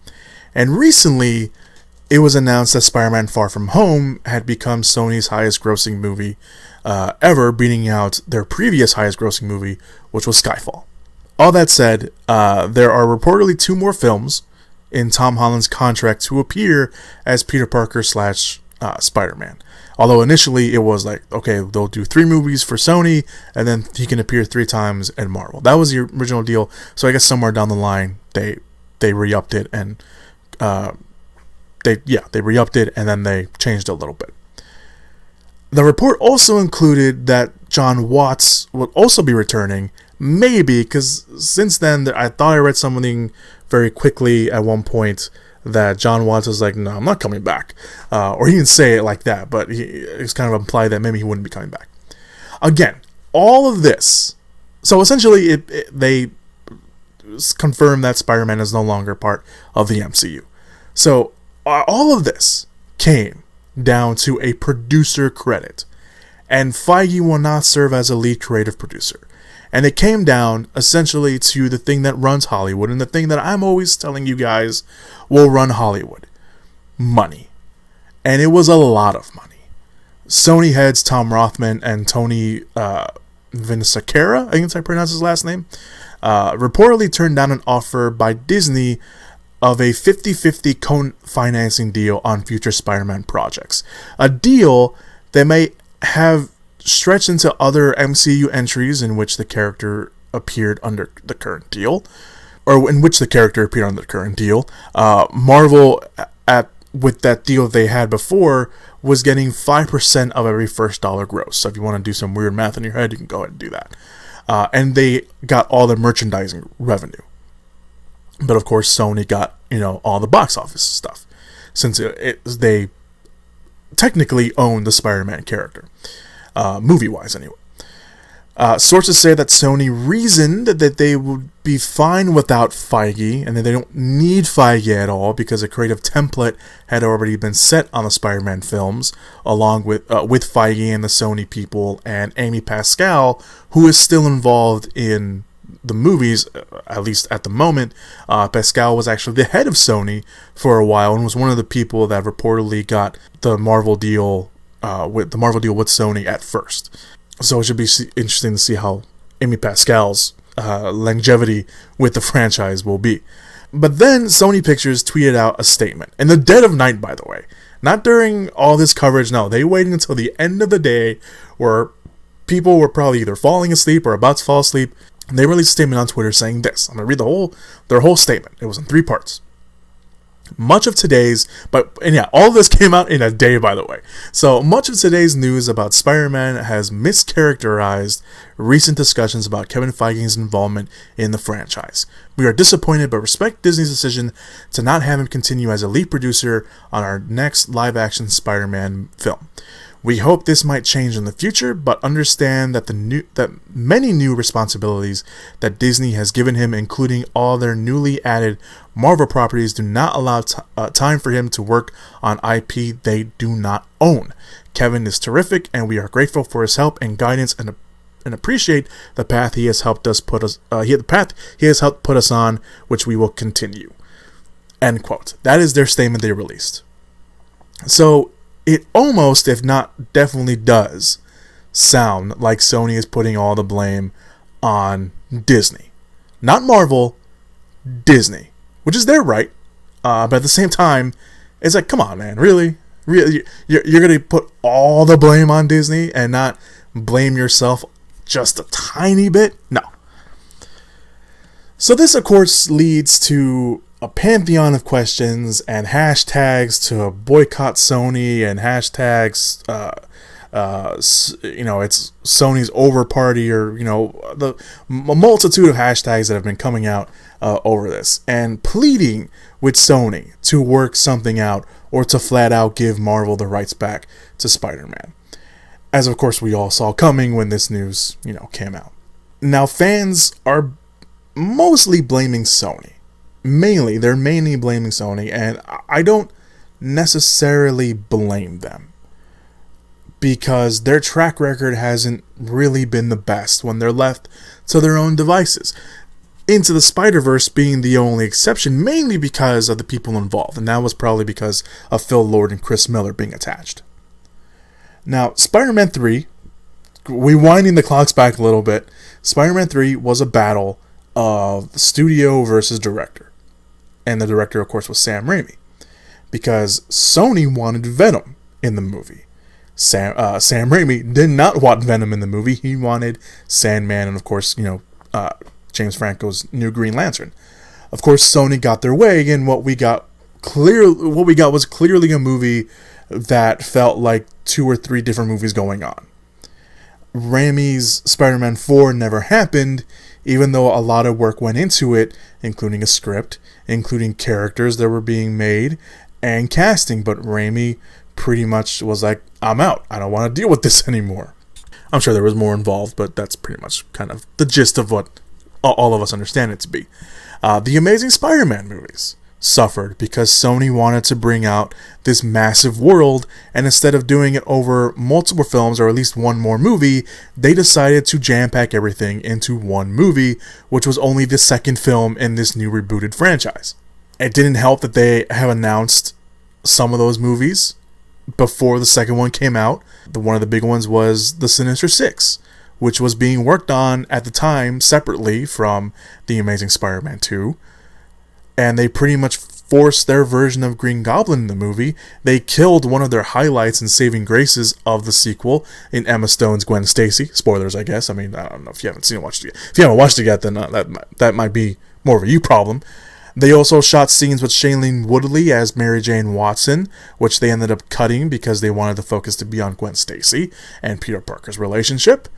And recently, it was announced that Spider-Man Far From Home had become Sony's highest grossing movie ever, beating out their previous highest grossing movie, which was Skyfall. All that said, there are reportedly 2 more films in Tom Holland's contract to appear as Peter Parker / Spider-Man. Although initially it was like, okay, they'll do 3 movies for Sony, and then he can appear 3 times in Marvel. That was the original deal. So I guess somewhere down the line they re-upped it, and they re-upped it, and then they changed it a little bit. The report also included that John Watts will also be returning, maybe, because since then I thought I read something very quickly at one point that John Watts was like, no, I'm not coming back. Or he didn't say it like that, but it's kind of implied that maybe he wouldn't be coming back. Again, all of this, so essentially they confirmed that Spider-Man is no longer part of the MCU. So all of this came down to a producer credit, and Feige will not serve as a lead creative producer. And it came down essentially to the thing that runs Hollywood, and the thing that I'm always telling you guys will run Hollywood: money. And it was a lot of money. Sony heads Tom Rothman and Tony Vincent, I think I pronounce his last name, reportedly turned down an offer by Disney of a 50-50 co-financing deal on future Spider-Man projects. A deal that may have stretched into other MCU entries in which the character appeared under the current deal, or in which the character appeared under the current deal. Marvel, with that deal they had before, was getting 5% of every first dollar gross. So if you want to do some weird math in your head, you can go ahead and do that. And they got all the merchandising revenue. But of course, Sony got, all the box office stuff, since they technically own the Spider-Man character, movie-wise anyway. Sources say that Sony reasoned that they would be fine without Feige, and that they don't need Feige at all because a creative template had already been set on the Spider-Man films, along with Feige and the Sony people and Amy Pascal, who is still involved in the movies, at least at the moment. Pascal was actually the head of Sony for a while and was one of the people that reportedly got the Marvel deal with Sony at first. So it should be interesting to see how Amy Pascal's longevity with the franchise will be. But then Sony Pictures tweeted out a statement in the dead of night, by the way, not during all this coverage. No, they waited until the end of the day, where people were probably either falling asleep or about to fall asleep. They released a statement on Twitter saying this. I'm going to read their whole statement. It was in 3 parts. Much of today's, all of this came out in a day, by the way. So much of today's news about Spider-Man has mischaracterized recent discussions about Kevin Feige's involvement in the franchise. We are disappointed but respect Disney's decision to not have him continue as a lead producer on our next live-action Spider-Man film. We hope this might change in the future, but understand that that many new responsibilities that Disney has given him, including all their newly added Marvel properties, do not allow time for him to work on IP they do not own. Kevin is terrific, and we are grateful for his help and guidance and and appreciate the path he has helped us put us the path he has helped put us on, which we will continue. End quote. That is their statement they released. So it almost, if not definitely, does sound like Sony is putting all the blame on Disney, not Marvel, Disney, which is their right. But at the same time, it's like, come on, man, really, you're gonna put all the blame on Disney and not blame yourself just a tiny bit? No. So this, of course, leads to a pantheon of questions and hashtags to boycott Sony and hashtags, it's Sony's over party, or, a multitude of hashtags that have been coming out over this, and pleading with Sony to work something out or to flat out give Marvel the rights back to Spider-Man. As of course we all saw coming when this news, came out. Now fans are mostly blaming Sony. They're mainly blaming Sony, and I don't necessarily blame them, because their track record hasn't really been the best when they're left to their own devices. Into the Spider-Verse being the only exception, mainly because of the people involved, and that was probably because of Phil Lord and Chris Miller being attached. Now, Spider-Man 3, rewinding the clocks back a little bit, Spider-Man 3 was a battle of studio versus director. And the director, of course, was Sam Raimi, because Sony wanted Venom in the movie. Sam Raimi did not want Venom in the movie. He wanted Sandman and, of course, James Franco's new Green Lantern. Of course, Sony got their way, and what we got was clearly a movie that felt like 2 or 3 different movies going on. Raimi's Spider-Man 4 never happened, even though a lot of work went into it, including a script, including characters that were being made, and casting, but Raimi pretty much was like, I'm out. I don't want to deal with this anymore. I'm sure there was more involved, but that's pretty much kind of the gist of what all of us understand it to be. The Amazing Spider-Man movies suffered because Sony wanted to bring out this massive world, and instead of doing it over multiple films or at least one more movie, they decided to jam-pack everything into one movie, which was only the second film in this new rebooted franchise. It didn't help that they have announced some of those movies before the second one came out. One of the big ones was The Sinister Six, which was being worked on at the time separately from The Amazing Spider-Man 2. And they pretty much forced their version of Green Goblin in the movie. They killed one of their highlights and saving graces of the sequel in Emma Stone's Gwen Stacy. Spoilers, I guess. I mean, I don't know if you haven't watched it yet. If you haven't watched it yet, then that might be more of a you problem. They also shot scenes with Shailene Woodley as Mary Jane Watson, which they ended up cutting because they wanted the focus to be on Gwen Stacy and Peter Parker's relationship.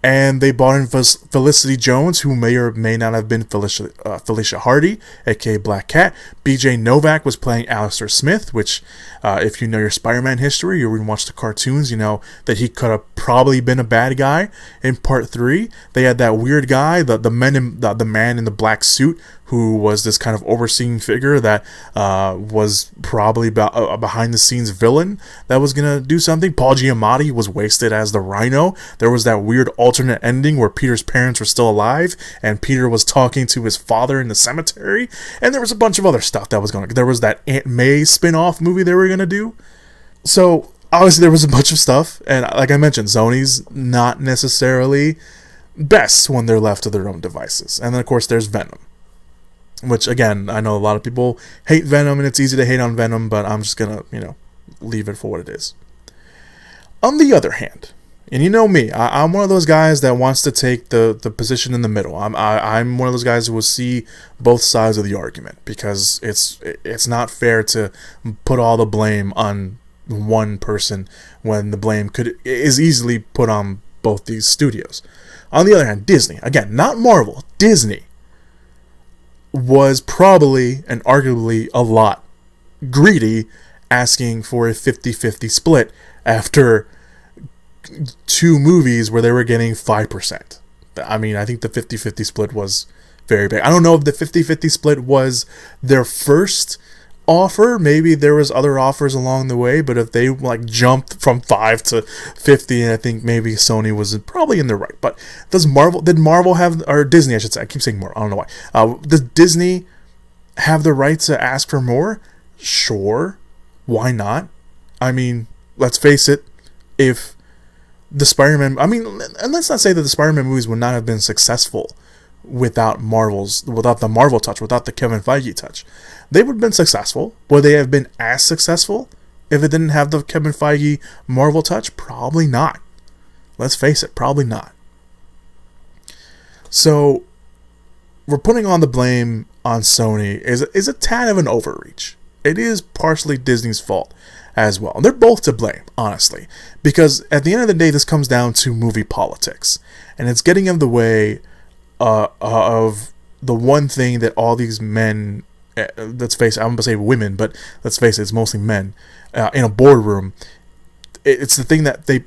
And they brought in Felicity Jones, who may or may not have been Felicia Hardy, aka Black Cat. BJ Novak was playing Alistair Smith, which, if you know your Spider-Man history, you watch the cartoons, you know that he could have probably been a bad guy in Part 3. They had that weird guy, the man in the black suit, who was this kind of overseeing figure that was probably a behind-the-scenes villain that was going to do something. Paul Giamatti was wasted as the Rhino. There was that weird alternate ending where Peter's parents were still alive, and Peter was talking to his father in the cemetery. And there was a bunch of other stuff that was going to... There was that Aunt May spin-off movie they were going to do. So, obviously, there was a bunch of stuff. And like I mentioned, Sony's not necessarily best when they're left to their own devices. And then, of course, there's Venom. Which, again, I know a lot of people hate Venom, and it's easy to hate on Venom, but I'm just going to, leave it for what it is. On the other hand, and you know me, I'm one of those guys that wants to take the position in the middle. I'm one of those guys who will see both sides of the argument, because it's not fair to put all the blame on one person when the blame is easily put on both these studios. On the other hand, Disney, again, not Marvel, Disney, was probably and arguably a lot greedy, asking for a 50-50 split after 2 movies where they were getting 5%. I mean, I think the 50-50 split was very big. I don't know if the 50-50 split was their first offer. Maybe there was other offers along the way, but if they like jumped from 5 to 50, and I think maybe Sony was probably in the right. But did Marvel have, or Disney, I should say, I keep saying Marvel, I don't know why. Does Disney have the right to ask for more? Sure. Why not? I mean, let's face it, if the Spider-Man, and let's not say that the Spider-Man movies would not have been successful without the Marvel touch, without the Kevin Feige touch. They would have been successful. Would they have been as successful if it didn't have the Kevin Feige Marvel touch? Probably not. Let's face it, probably not. So, we're putting on the blame on Sony is a tad of an overreach. It is partially Disney's fault as well. They're both to blame, honestly, because at the end of the day, this comes down to movie politics, and it's getting in the way of the one thing that all these men, let's face it, I'm going to say women, but let's face it, it's mostly men, in a boardroom, it's the thing that they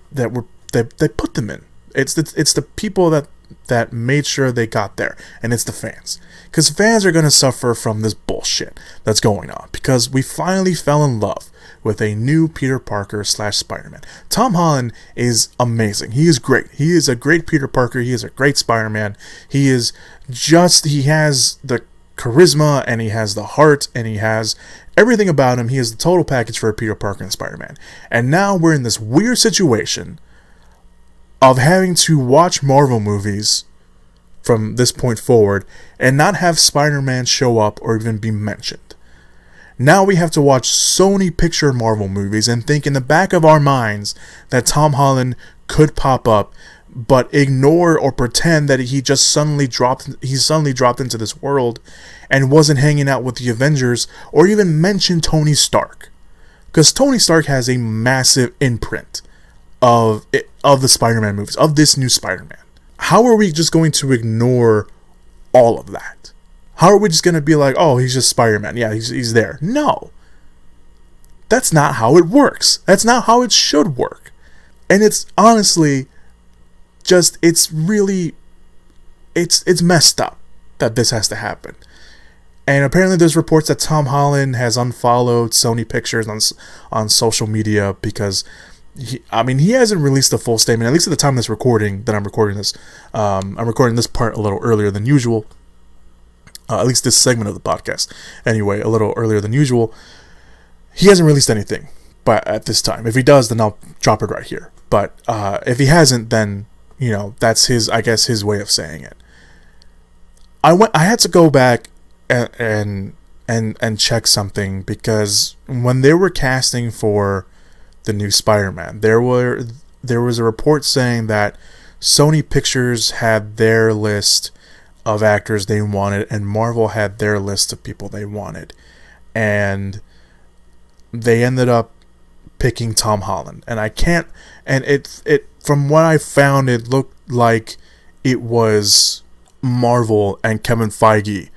put them in. It's the people that made sure they got there, and it's the fans. Because fans are going to suffer from this bullshit that's going on, because we finally fell in love with a new Peter Parker / Spider-Man. Tom Holland is amazing. He is great. He is a great Peter Parker. He is a great Spider-Man. He has the charisma, and he has the heart, and he has everything about him. He is the total package for a Peter Parker and Spider-Man. And now we're in this weird situation of having to watch Marvel movies from this point forward and not have Spider-Man show up or even be mentioned. Now we have to watch Sony picture Marvel movies and think in the back of our minds that Tom Holland could pop up, but ignore or pretend that he suddenly dropped into this world and wasn't hanging out with the Avengers or even mention Tony Stark. Because Tony Stark has a massive imprint of the Spider-Man movies, of this new Spider-Man. How are we just going to ignore all of that? How are we just going to be like, oh, he's just Spider-Man. Yeah, he's there. No. That's not how it works. That's not how it should work. And it's honestly just, it's messed up that this has to happen. And apparently there's reports that Tom Holland has unfollowed Sony Pictures on social media because he hasn't released a full statement, at least at the time of this recording that I'm recording this. I'm recording this part a little earlier than usual. At least this segment of the podcast. Anyway, a little earlier than usual. He hasn't released anything but at this time. If he does, then I'll drop it right here. But if he hasn't, then, that's his way of saying it. I had to go back and check something, because when they were casting for the new Spider-Man, there was a report saying that Sony Pictures had their list of actors they wanted, and Marvel had their list of people they wanted, and they ended up picking Tom Holland. And it from what I found, it looked like it was Marvel and Kevin Feige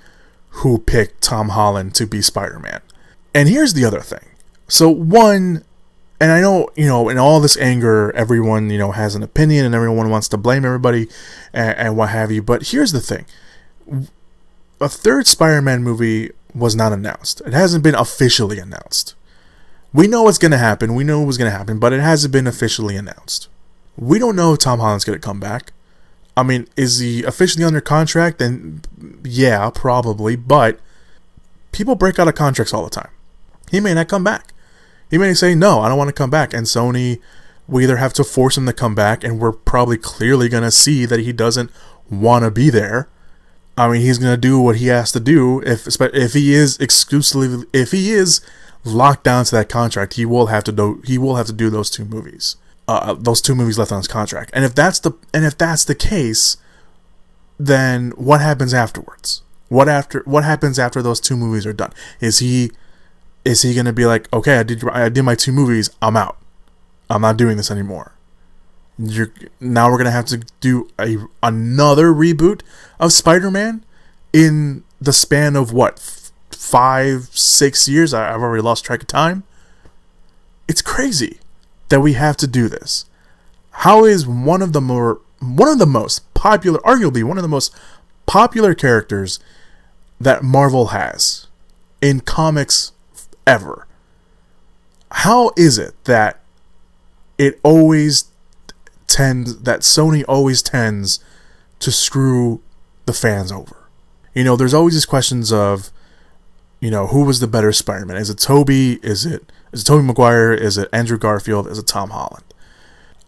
who picked Tom Holland to be Spider-Man. And here's the other thing. So one, and I know, in all this anger, everyone, has an opinion and everyone wants to blame everybody and what have you. But here's the thing. A third Spider-Man movie was not announced. It hasn't been officially announced. We know what's going to happen. We know it was going to happen, but it hasn't been officially announced. We don't know if Tom Holland's going to come back. Is he officially under contract? Then, yeah, probably. But people break out of contracts all the time. He may not come back. He may say, no, I don't want to come back. And Sony, we either have to force him to come back, and we're probably clearly going to see that he doesn't want to be there. He's going to do what he has to do. If he is locked down to that contract, he will have to do those two movies. Those two movies left on his contract. And if that's the case, then what happens afterwards? What happens after those two movies are done? Is he going to be like, okay, I did my two movies, I'm out. I'm not doing this anymore. Now we're going to have to do another reboot of Spider-Man in the span of 5-6 years? I've already lost track of time. It's crazy that we have to do this. How is one of the most popular, arguably one of the most popular characters that Marvel has in comics ever. How is it that Sony always tends to screw the fans over? You know, there's always these questions of, you know, who was the better Spider-Man? Is it Tobey? Is it Tobey Maguire? Is it Andrew Garfield? Is it Tom Holland?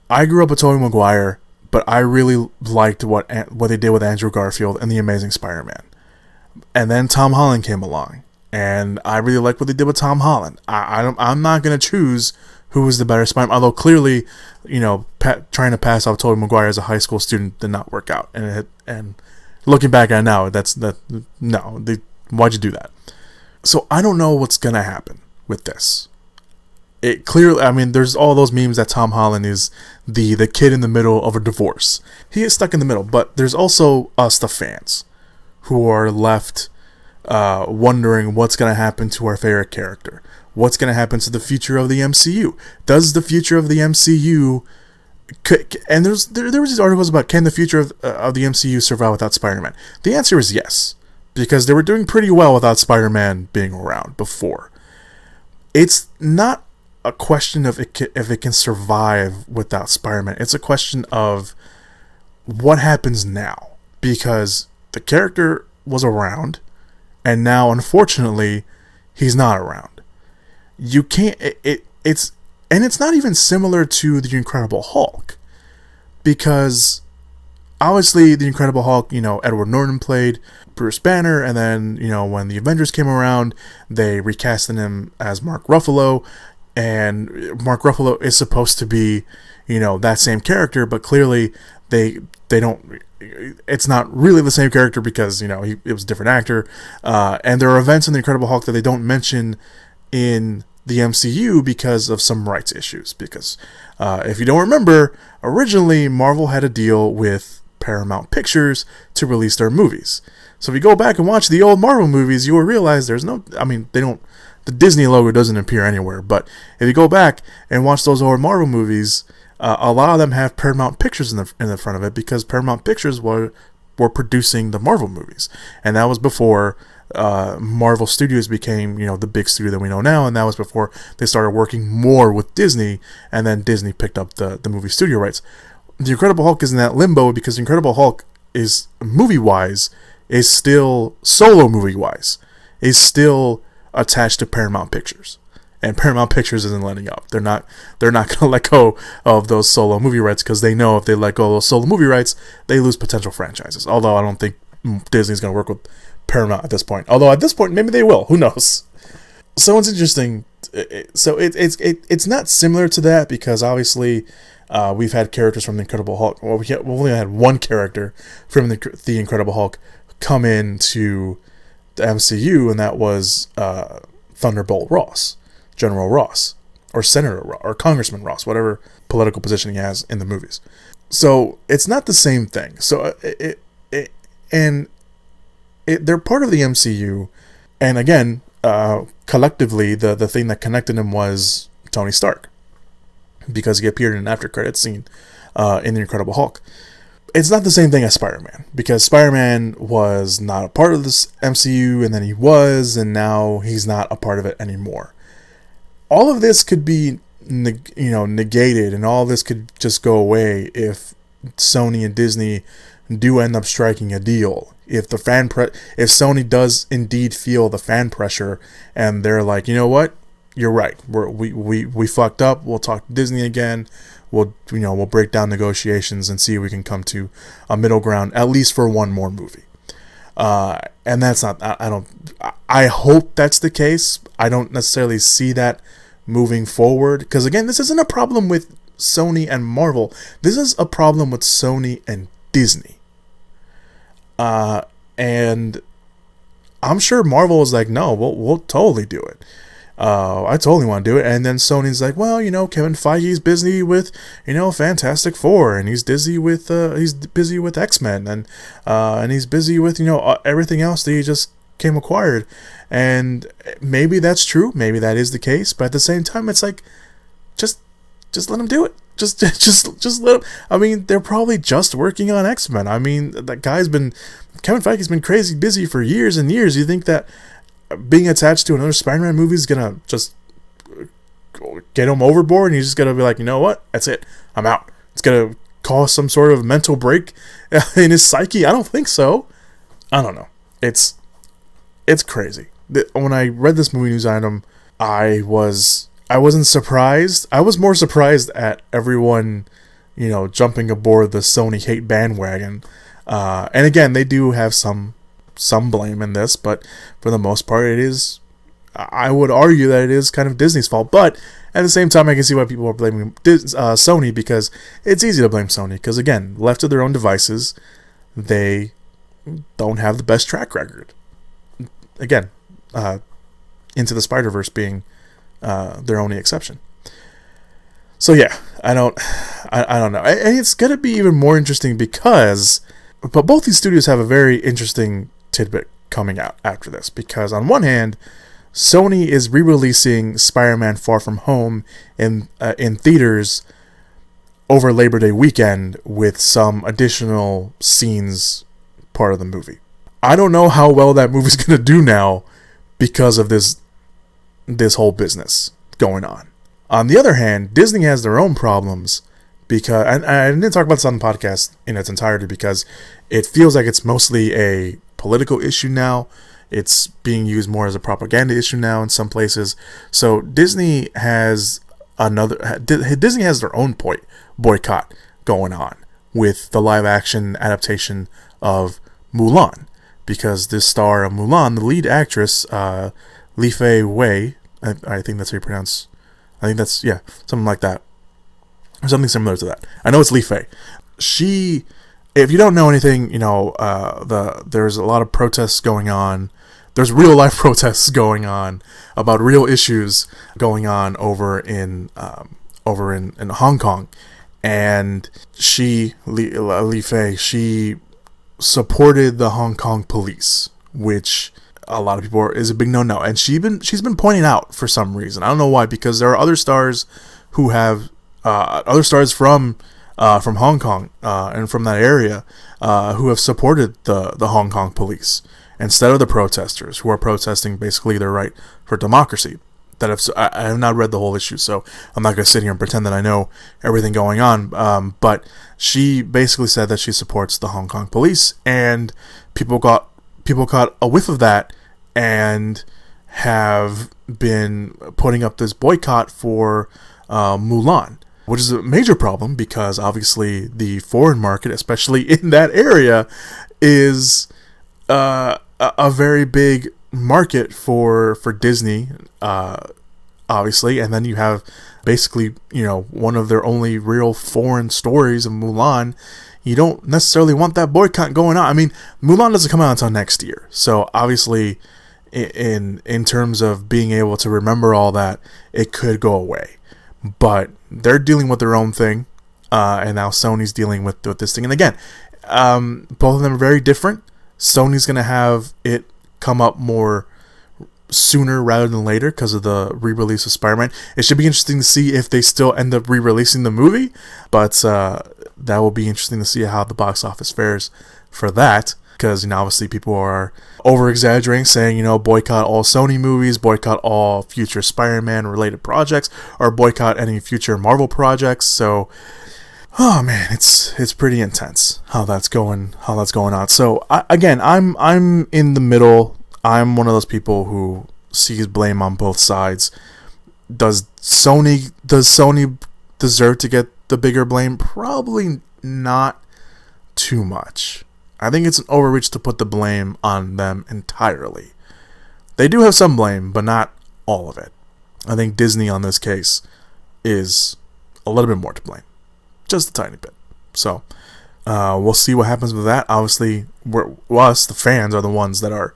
I grew up with Tobey Maguire, but I really liked what they did with Andrew Garfield and The Amazing Spider-Man. And then Tom Holland came along, and I really liked what they did with Tom Holland. I'm not going to choose who was the better Spider-Man, although clearly, you know, trying to pass off Tobey Maguire as a high school student did not work out. And looking back at it now, why'd you do that? So I don't know what's going to happen with this. It clearly, I mean, there's all those memes that Tom Holland is the kid in the middle of a divorce. He is stuck in the middle, but there's also us, the fans, who are left wondering what's going to happen to our favorite character. What's going to happen to the future of the MCU? Does the future of the MCU... And there was these articles about, can the future of the MCU survive without Spider-Man? The answer is yes, because they were doing pretty well without Spider-Man being around before. It's not a question of if it can survive without Spider-Man. It's a question of what happens now, because the character was around, and now, unfortunately, he's not around. You can't... And it's not even similar to The Incredible Hulk, because obviously The Incredible Hulk, you know, Edward Norton played Bruce Banner, and then, you know, when the Avengers came around, they recasted him as Mark Ruffalo, and Mark Ruffalo is supposed to be, you know, that same character, but clearly they don't... It's not really the same character because, you know, it was a different actor, and there are events in The Incredible Hulk that they don't mention in the MCU because of some rights issues. Because if you don't remember, originally Marvel had a deal with Paramount Pictures to release their movies. So if you go back and watch the old Marvel movies, you will realize there's no... I mean, the Disney logo doesn't appear anywhere. But if you go back and watch those old Marvel movies, a lot of them have Paramount Pictures in the front of it, because Paramount Pictures were producing the Marvel movies, and that was before Marvel Studios became, you know, the big studio that we know now, and that was before they started working more with Disney, and then Disney picked up the movie studio rights. The Incredible Hulk is in that limbo because The Incredible Hulk is, movie-wise, is still, solo movie-wise, is still attached to Paramount Pictures. And Paramount Pictures isn't letting up. They're not going to let go of those solo movie rights, because they know if they let go of those solo movie rights, they lose potential franchises. Although I don't think Disney's going to work with Paramount at this point. Although at this point, maybe they will. Who knows? So it's interesting. So it's not similar to that, because obviously we've had characters from The Incredible Hulk. Well, we've only had one character from the Incredible Hulk come into the MCU, and that was Thunderbolt Ross. General Ross, or Senator Ross, or Congressman Ross, whatever political position he has in the movies. So it's not the same thing. So they're part of the MCU, and again, collectively, the thing that connected them was Tony Stark, because he appeared in an after credits scene in The Incredible Hulk. It's not the same thing as Spider-Man, because Spider-Man was not a part of this MCU, and then he was, and now he's not a part of it anymore. All of this could be, negated, and all of this could just go away if Sony and Disney do end up striking a deal. If if Sony does indeed feel the fan pressure, and they're like, you know what, you're right, we fucked up. We'll talk to Disney again. We'll break down negotiations and see if we can come to a middle ground, at least for one more movie. And that's not. I hope that's the case. I don't necessarily see that moving forward, because again, this isn't a problem with Sony and Marvel. This is a problem with Sony and Disney. And I'm sure Marvel is like, no, we'll totally do it. I totally want to do it. And then Sony's like, well, Kevin Feige's busy with, Fantastic Four, and he's busy with X-Men, and he's busy with, everything else that he just came acquired. And maybe that's true. Maybe that is the case. But at the same time, it's like, just let him do it. Just let him. I mean, they're probably just working on X-Men. I mean, Kevin Feige's been crazy busy for years and years. You think that being attached to another Spider-Man movie is gonna just get him overboard, and he's just gonna be like, you know what? That's it. I'm out. It's gonna cause some sort of mental break in his psyche. I don't think so. I don't know. It's crazy. When I read this movie news item, I wasn't surprised. I was more surprised at everyone, jumping aboard the Sony hate bandwagon. And again, they do have some blame in this, but for the most part, I would argue that it is kind of Disney's fault. But at the same time, I can see why people are blaming Sony, because it's easy to blame Sony. Because again, left to their own devices, they don't have the best track record. Again, Into the Spider-Verse being their only exception. So yeah, I don't know. And it's gonna be even more interesting but both these studios have a very interesting tidbit coming out after this, because on one hand, Sony is re-releasing Spider-Man Far From Home in theaters over Labor Day weekend with some additional scenes part of the movie. I don't know how well that movie's gonna do now because of this whole business going on. On the other hand, Disney has their own problems, because, and I didn't talk about this on the podcast in its entirety, because it feels like it's mostly a political issue now. It's being used more as a propaganda issue now in some places. So Disney has their own boycott going on with the live action adaptation of Mulan, because this star of Mulan, the lead actress, Li Fei Wei, I think that's how you pronounce. I think that's, yeah, something like that, or something similar to that. I know it's Li Fei. She, if you don't know anything, there's a lot of protests going on. There's real life protests going on about real issues going on over in Hong Kong, and Li Fei, she supported the Hong Kong police, which a lot of people is a big no-no, and she's been pointing out for some reason. I don't know why, because there are other stars who have other stars from Hong Kong and from that area who have supported the Hong Kong police instead of the protesters who are protesting basically their right for democracy. I have not read the whole issue, so I'm not going to sit here and pretend that I know everything going on. But she basically said that she supports the Hong Kong police, and people caught a whiff of that and have been putting up this boycott for Mulan, which is a major problem, because obviously the foreign market, especially in that area, is a very big market for Disney, obviously. And then you have basically, one of their only real foreign stories of Mulan. You don't necessarily want that boycott going on. I mean, Mulan doesn't come out until next year, so obviously in terms of being able to remember all that, it could go away. But they're dealing with their own thing, and now Sony's dealing with this thing. And again, both of them are very different. Sony's going to have it come up more sooner rather than later because of the re-release of Spider-Man. It should be interesting to see if they still end up re-releasing the movie, but that will be interesting to see how the box office fares for that, because obviously people are over-exaggerating, saying, boycott all Sony movies, boycott all future Spider-Man related projects, or boycott any future Marvel projects. So, oh man, it's pretty intense how that's going on. So I'm in the middle. I'm one of those people who sees blame on both sides. Does Sony deserve to get the bigger blame? Probably not too much. I think it's an overreach to put the blame on them entirely. They do have some blame, but not all of it. I think Disney on this case is a little bit more to blame. Just a tiny bit. So, we'll see what happens with that. Obviously, us, the fans, are the ones that are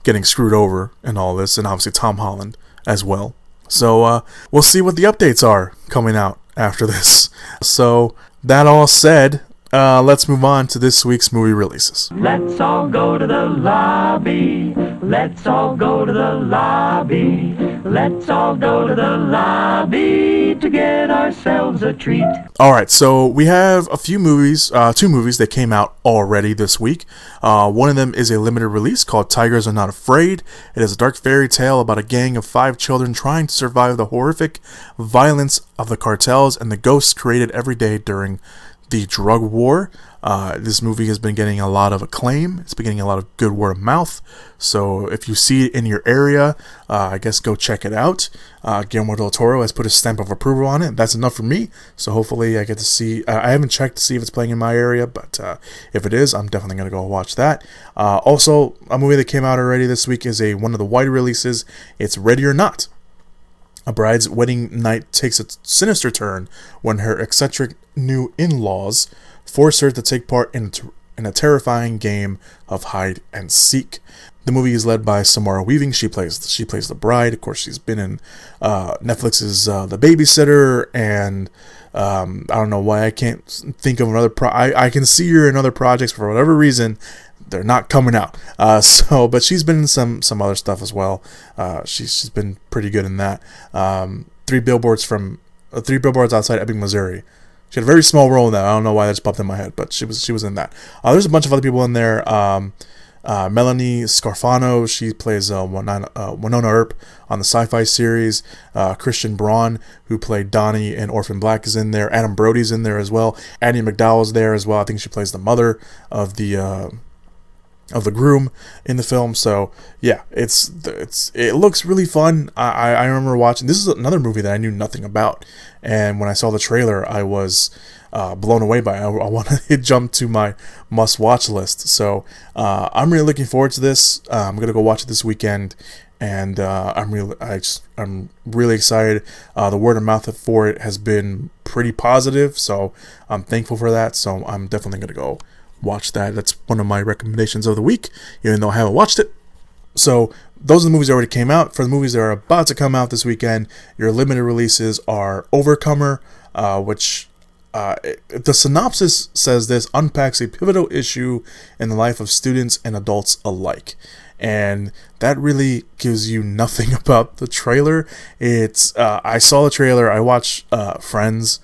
getting screwed over in all this, and obviously Tom Holland as well. So, we'll see what the updates are coming out after this. So, that all said, let's move on to this week's movie releases. Let's all go to the lobby. Let's all go to the lobby. Let's all go to the lobby to get ourselves a treat. Alright, so we have a few movies, two movies that came out already this week. One of them is a limited release called Tigers Are Not Afraid. It is a dark fairy tale about a gang of 5 children trying to survive the horrific violence of the cartels and the ghosts created every day during the drug war. This movie has been getting a lot of acclaim. It's been getting a lot of good word of mouth. So if you see it in your area, I guess go check it out. Guillermo del Toro has put his stamp of approval on it. That's enough for me. So hopefully I get to see. I haven't checked to see if it's playing in my area, but if it is, I'm definitely going to go watch that. Also, a movie that came out already this week is one of the wide releases. It's Ready or Not. A bride's wedding night takes a sinister turn when her eccentric new in-laws force her to take part in a terrifying game of hide and seek. The movie is led by Samara Weaving. She plays the bride. Of course, she's been in Netflix's The Babysitter, and I don't know why I can't think of another. I can see her in other projects, but for whatever reason, they're not coming out. But she's been in some other stuff as well. She's been pretty good in that. 3 Billboards Outside Ebbing, Missouri. She had a very small role in that. I don't know why that just popped in my head, but she was in that. There's a bunch of other people in there. Melanie Scarfano, she plays Winona Earp on the Sci-Fi series. Christian Braun, who played Donnie in Orphan Black, is in there. Adam Brody's in there as well. Annie McDowell's there as well. I think she plays the mother of the groom in the film. So yeah, it looks really fun. I remember watching. This is another movie that I knew nothing about, and when I saw the trailer, I was blown away by it. I wanted to jump to my must-watch list. So I'm really looking forward to this. I'm gonna go watch it this weekend, and I'm really excited. The word of mouth for it has been pretty positive, so I'm thankful for that. So I'm definitely gonna go watch that. That's one of my recommendations of the week, even though I haven't watched it. So those are the movies that already came out. For the movies that are about to come out this weekend, your limited releases are Overcomer, which the synopsis says this unpacks a pivotal issue in the life of students and adults alike. And that really gives you nothing about the trailer. I saw the trailer. I watched Friends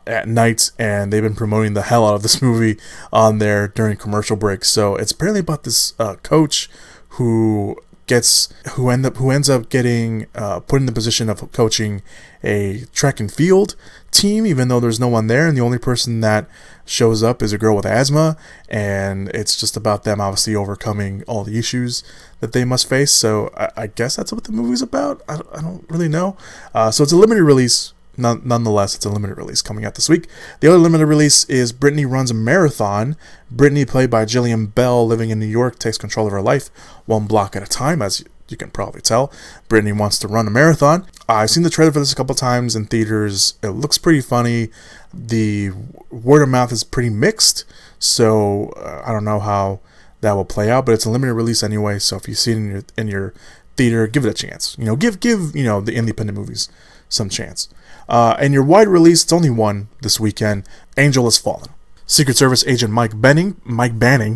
at night, and they've been promoting the hell out of this movie on there during commercial breaks. So it's apparently about this coach who ends up getting put in the position of coaching a track and field team, even though there's no one there, and the only person that shows up is a girl with asthma, and it's just about them obviously overcoming all the issues that they must face. So I guess that's what the movie's about. I don't really know. So it's a limited release. Nonetheless, it's a limited release coming out this week. The other limited release is Brittany Runs a Marathon. Brittany, played by Jillian Bell, living in New York, takes control of her life one block at a time, as you can probably tell. Brittany wants to run a marathon. I've seen the trailer for this a couple times in theaters. It looks pretty funny. The word of mouth is pretty mixed, so I don't know how that will play out, but it's a limited release anyway, so if you see it in your theater, give it a chance. Give the independent movies some chance. And your wide release, it's only one this weekend, Angel Has Fallen. Secret Service agent Mike Banning,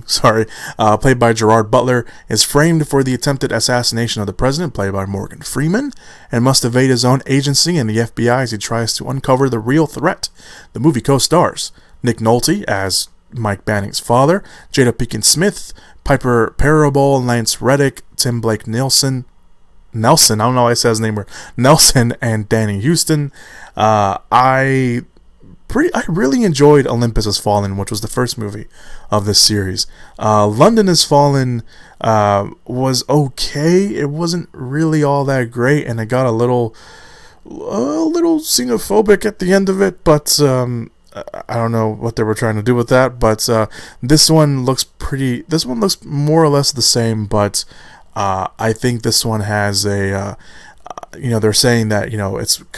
played by Gerard Butler, is framed for the attempted assassination of the president, played by Morgan Freeman, and must evade his own agency and the FBI as he tries to uncover the real threat. The movie co-stars Nick Nolte as Mike Banning's father, Jada Pinkett Smith, Piper Perabo, Lance Reddick, Tim Blake Nelson, I don't know why I said his name wrong, Nelson, and Danny Houston. I really enjoyed Olympus Has Fallen, which was the first movie of this series. London Has Fallen was okay. It wasn't really all that great, and it got a little xenophobic at the end of it, but I don't know what they were trying to do with that. But this one looks more or less the same, but I think this one has a they're saying that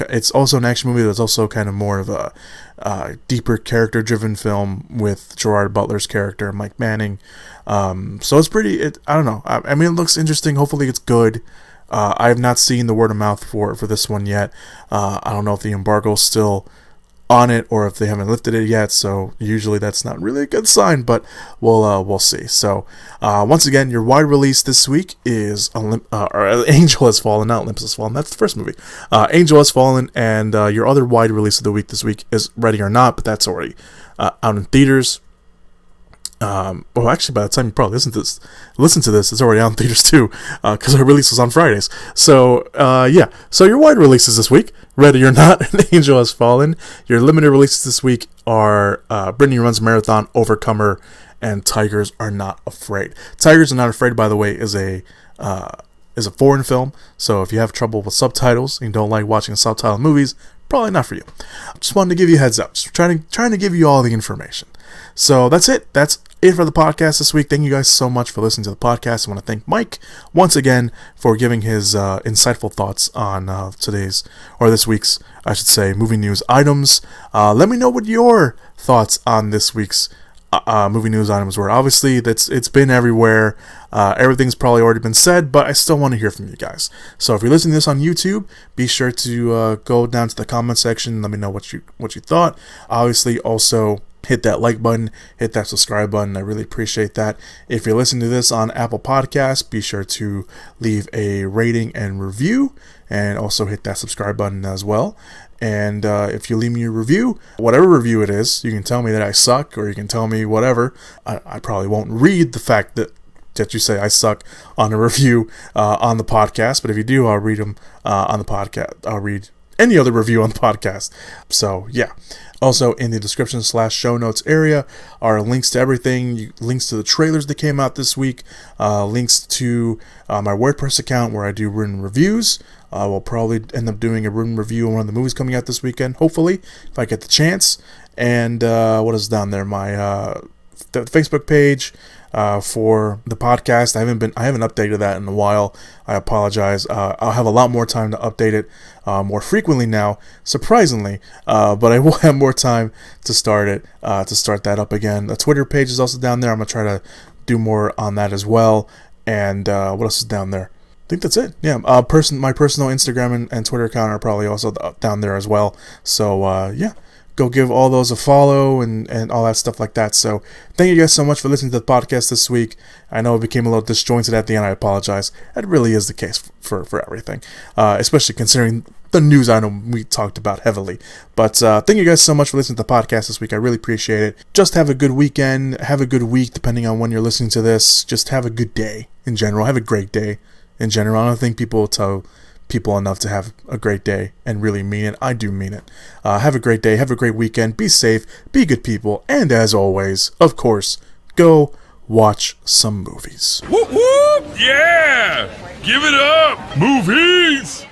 it's also an action movie that's also kind of more of a deeper character-driven film with Gerard Butler's character, Mike Banning. So it's pretty. I don't know. I mean, it looks interesting. Hopefully, it's good. I have not seen the word of mouth for this one yet. I don't know if the embargo's still on it, or if they haven't lifted it yet. So usually that's not really a good sign, but we'll see. So once again, your wide release this week is Angel Has Fallen, not Olympus Has Fallen. That's the first movie. Angel Has Fallen, and your other wide release of the week this week is Ready or Not, but that's already out in theaters. Well, actually, by the time you probably listen to this, it's already out in theaters too, because our release was on Fridays. So, yeah. So your wide releases this week, Ready or Not, and Angel Has Fallen. Your limited releases this week are Brittany Runs Marathon, Overcomer, and Tigers Are Not Afraid. Tigers Are Not Afraid, by the way, is a foreign film. So if you have trouble with subtitles and you don't like watching subtitled movies, probably not for you. Just wanted to give you a heads up. Just trying to give you all the information. So that's it. That's it for the podcast this week. Thank you guys so much for listening to the podcast. I want to thank Mike once again for giving his insightful thoughts on this week's, I should say, movie news items. Let me know what your thoughts on this week's movie news items were. Obviously, it's been everywhere. Everything's probably already been said, but I still want to hear from you guys. So if you're listening to this on YouTube, be sure to go down to the comment section and let me know what you thought. Obviously, also hit that like button, hit that subscribe button. I really appreciate that. If you're listening to this on Apple Podcasts, be sure to leave a rating and review, and also hit that subscribe button as well. And if you leave me a review, whatever review it is, you can tell me that I suck, or you can tell me whatever. I probably won't read the fact that you say I suck on a review on the podcast, but if you do, I'll read them on the podcast. I'll read any other review on the podcast. So yeah. Also, in the description / show notes area are links to everything, links to the trailers that came out this week, links to my WordPress account where I do written reviews. We'll probably end up doing a written review on one of the movies coming out this weekend, hopefully, if I get the chance. And what is down there? My the Facebook page for the podcast. I haven't updated that in a while. I apologize. I'll have a lot more time to update it more frequently now, surprisingly. But I will have more time to start that up again. The Twitter page is also down there. I'm gonna try to do more on that as well. And what else is down there? I think that's it. Yeah, my personal Instagram and Twitter account are probably also down there as well. So yeah. Go give all those a follow and all that stuff like that. So thank you guys so much for listening to the podcast this week. I know it became a little disjointed at the end. I apologize. That really is the case for everything, especially considering the news item we talked about heavily. But thank you guys so much for listening to the podcast this week. I really appreciate it. Just have a good weekend. Have a good week, depending on when you're listening to this. Just have a good day in general. Have a great day in general. I don't think people will tell people enough to have a great day and really mean it. I do mean it. Have a great day. Have a great weekend. Be safe. Be good people. And as always, of course, go watch some movies. Whoop whoop! Yeah! Give it up! Movies!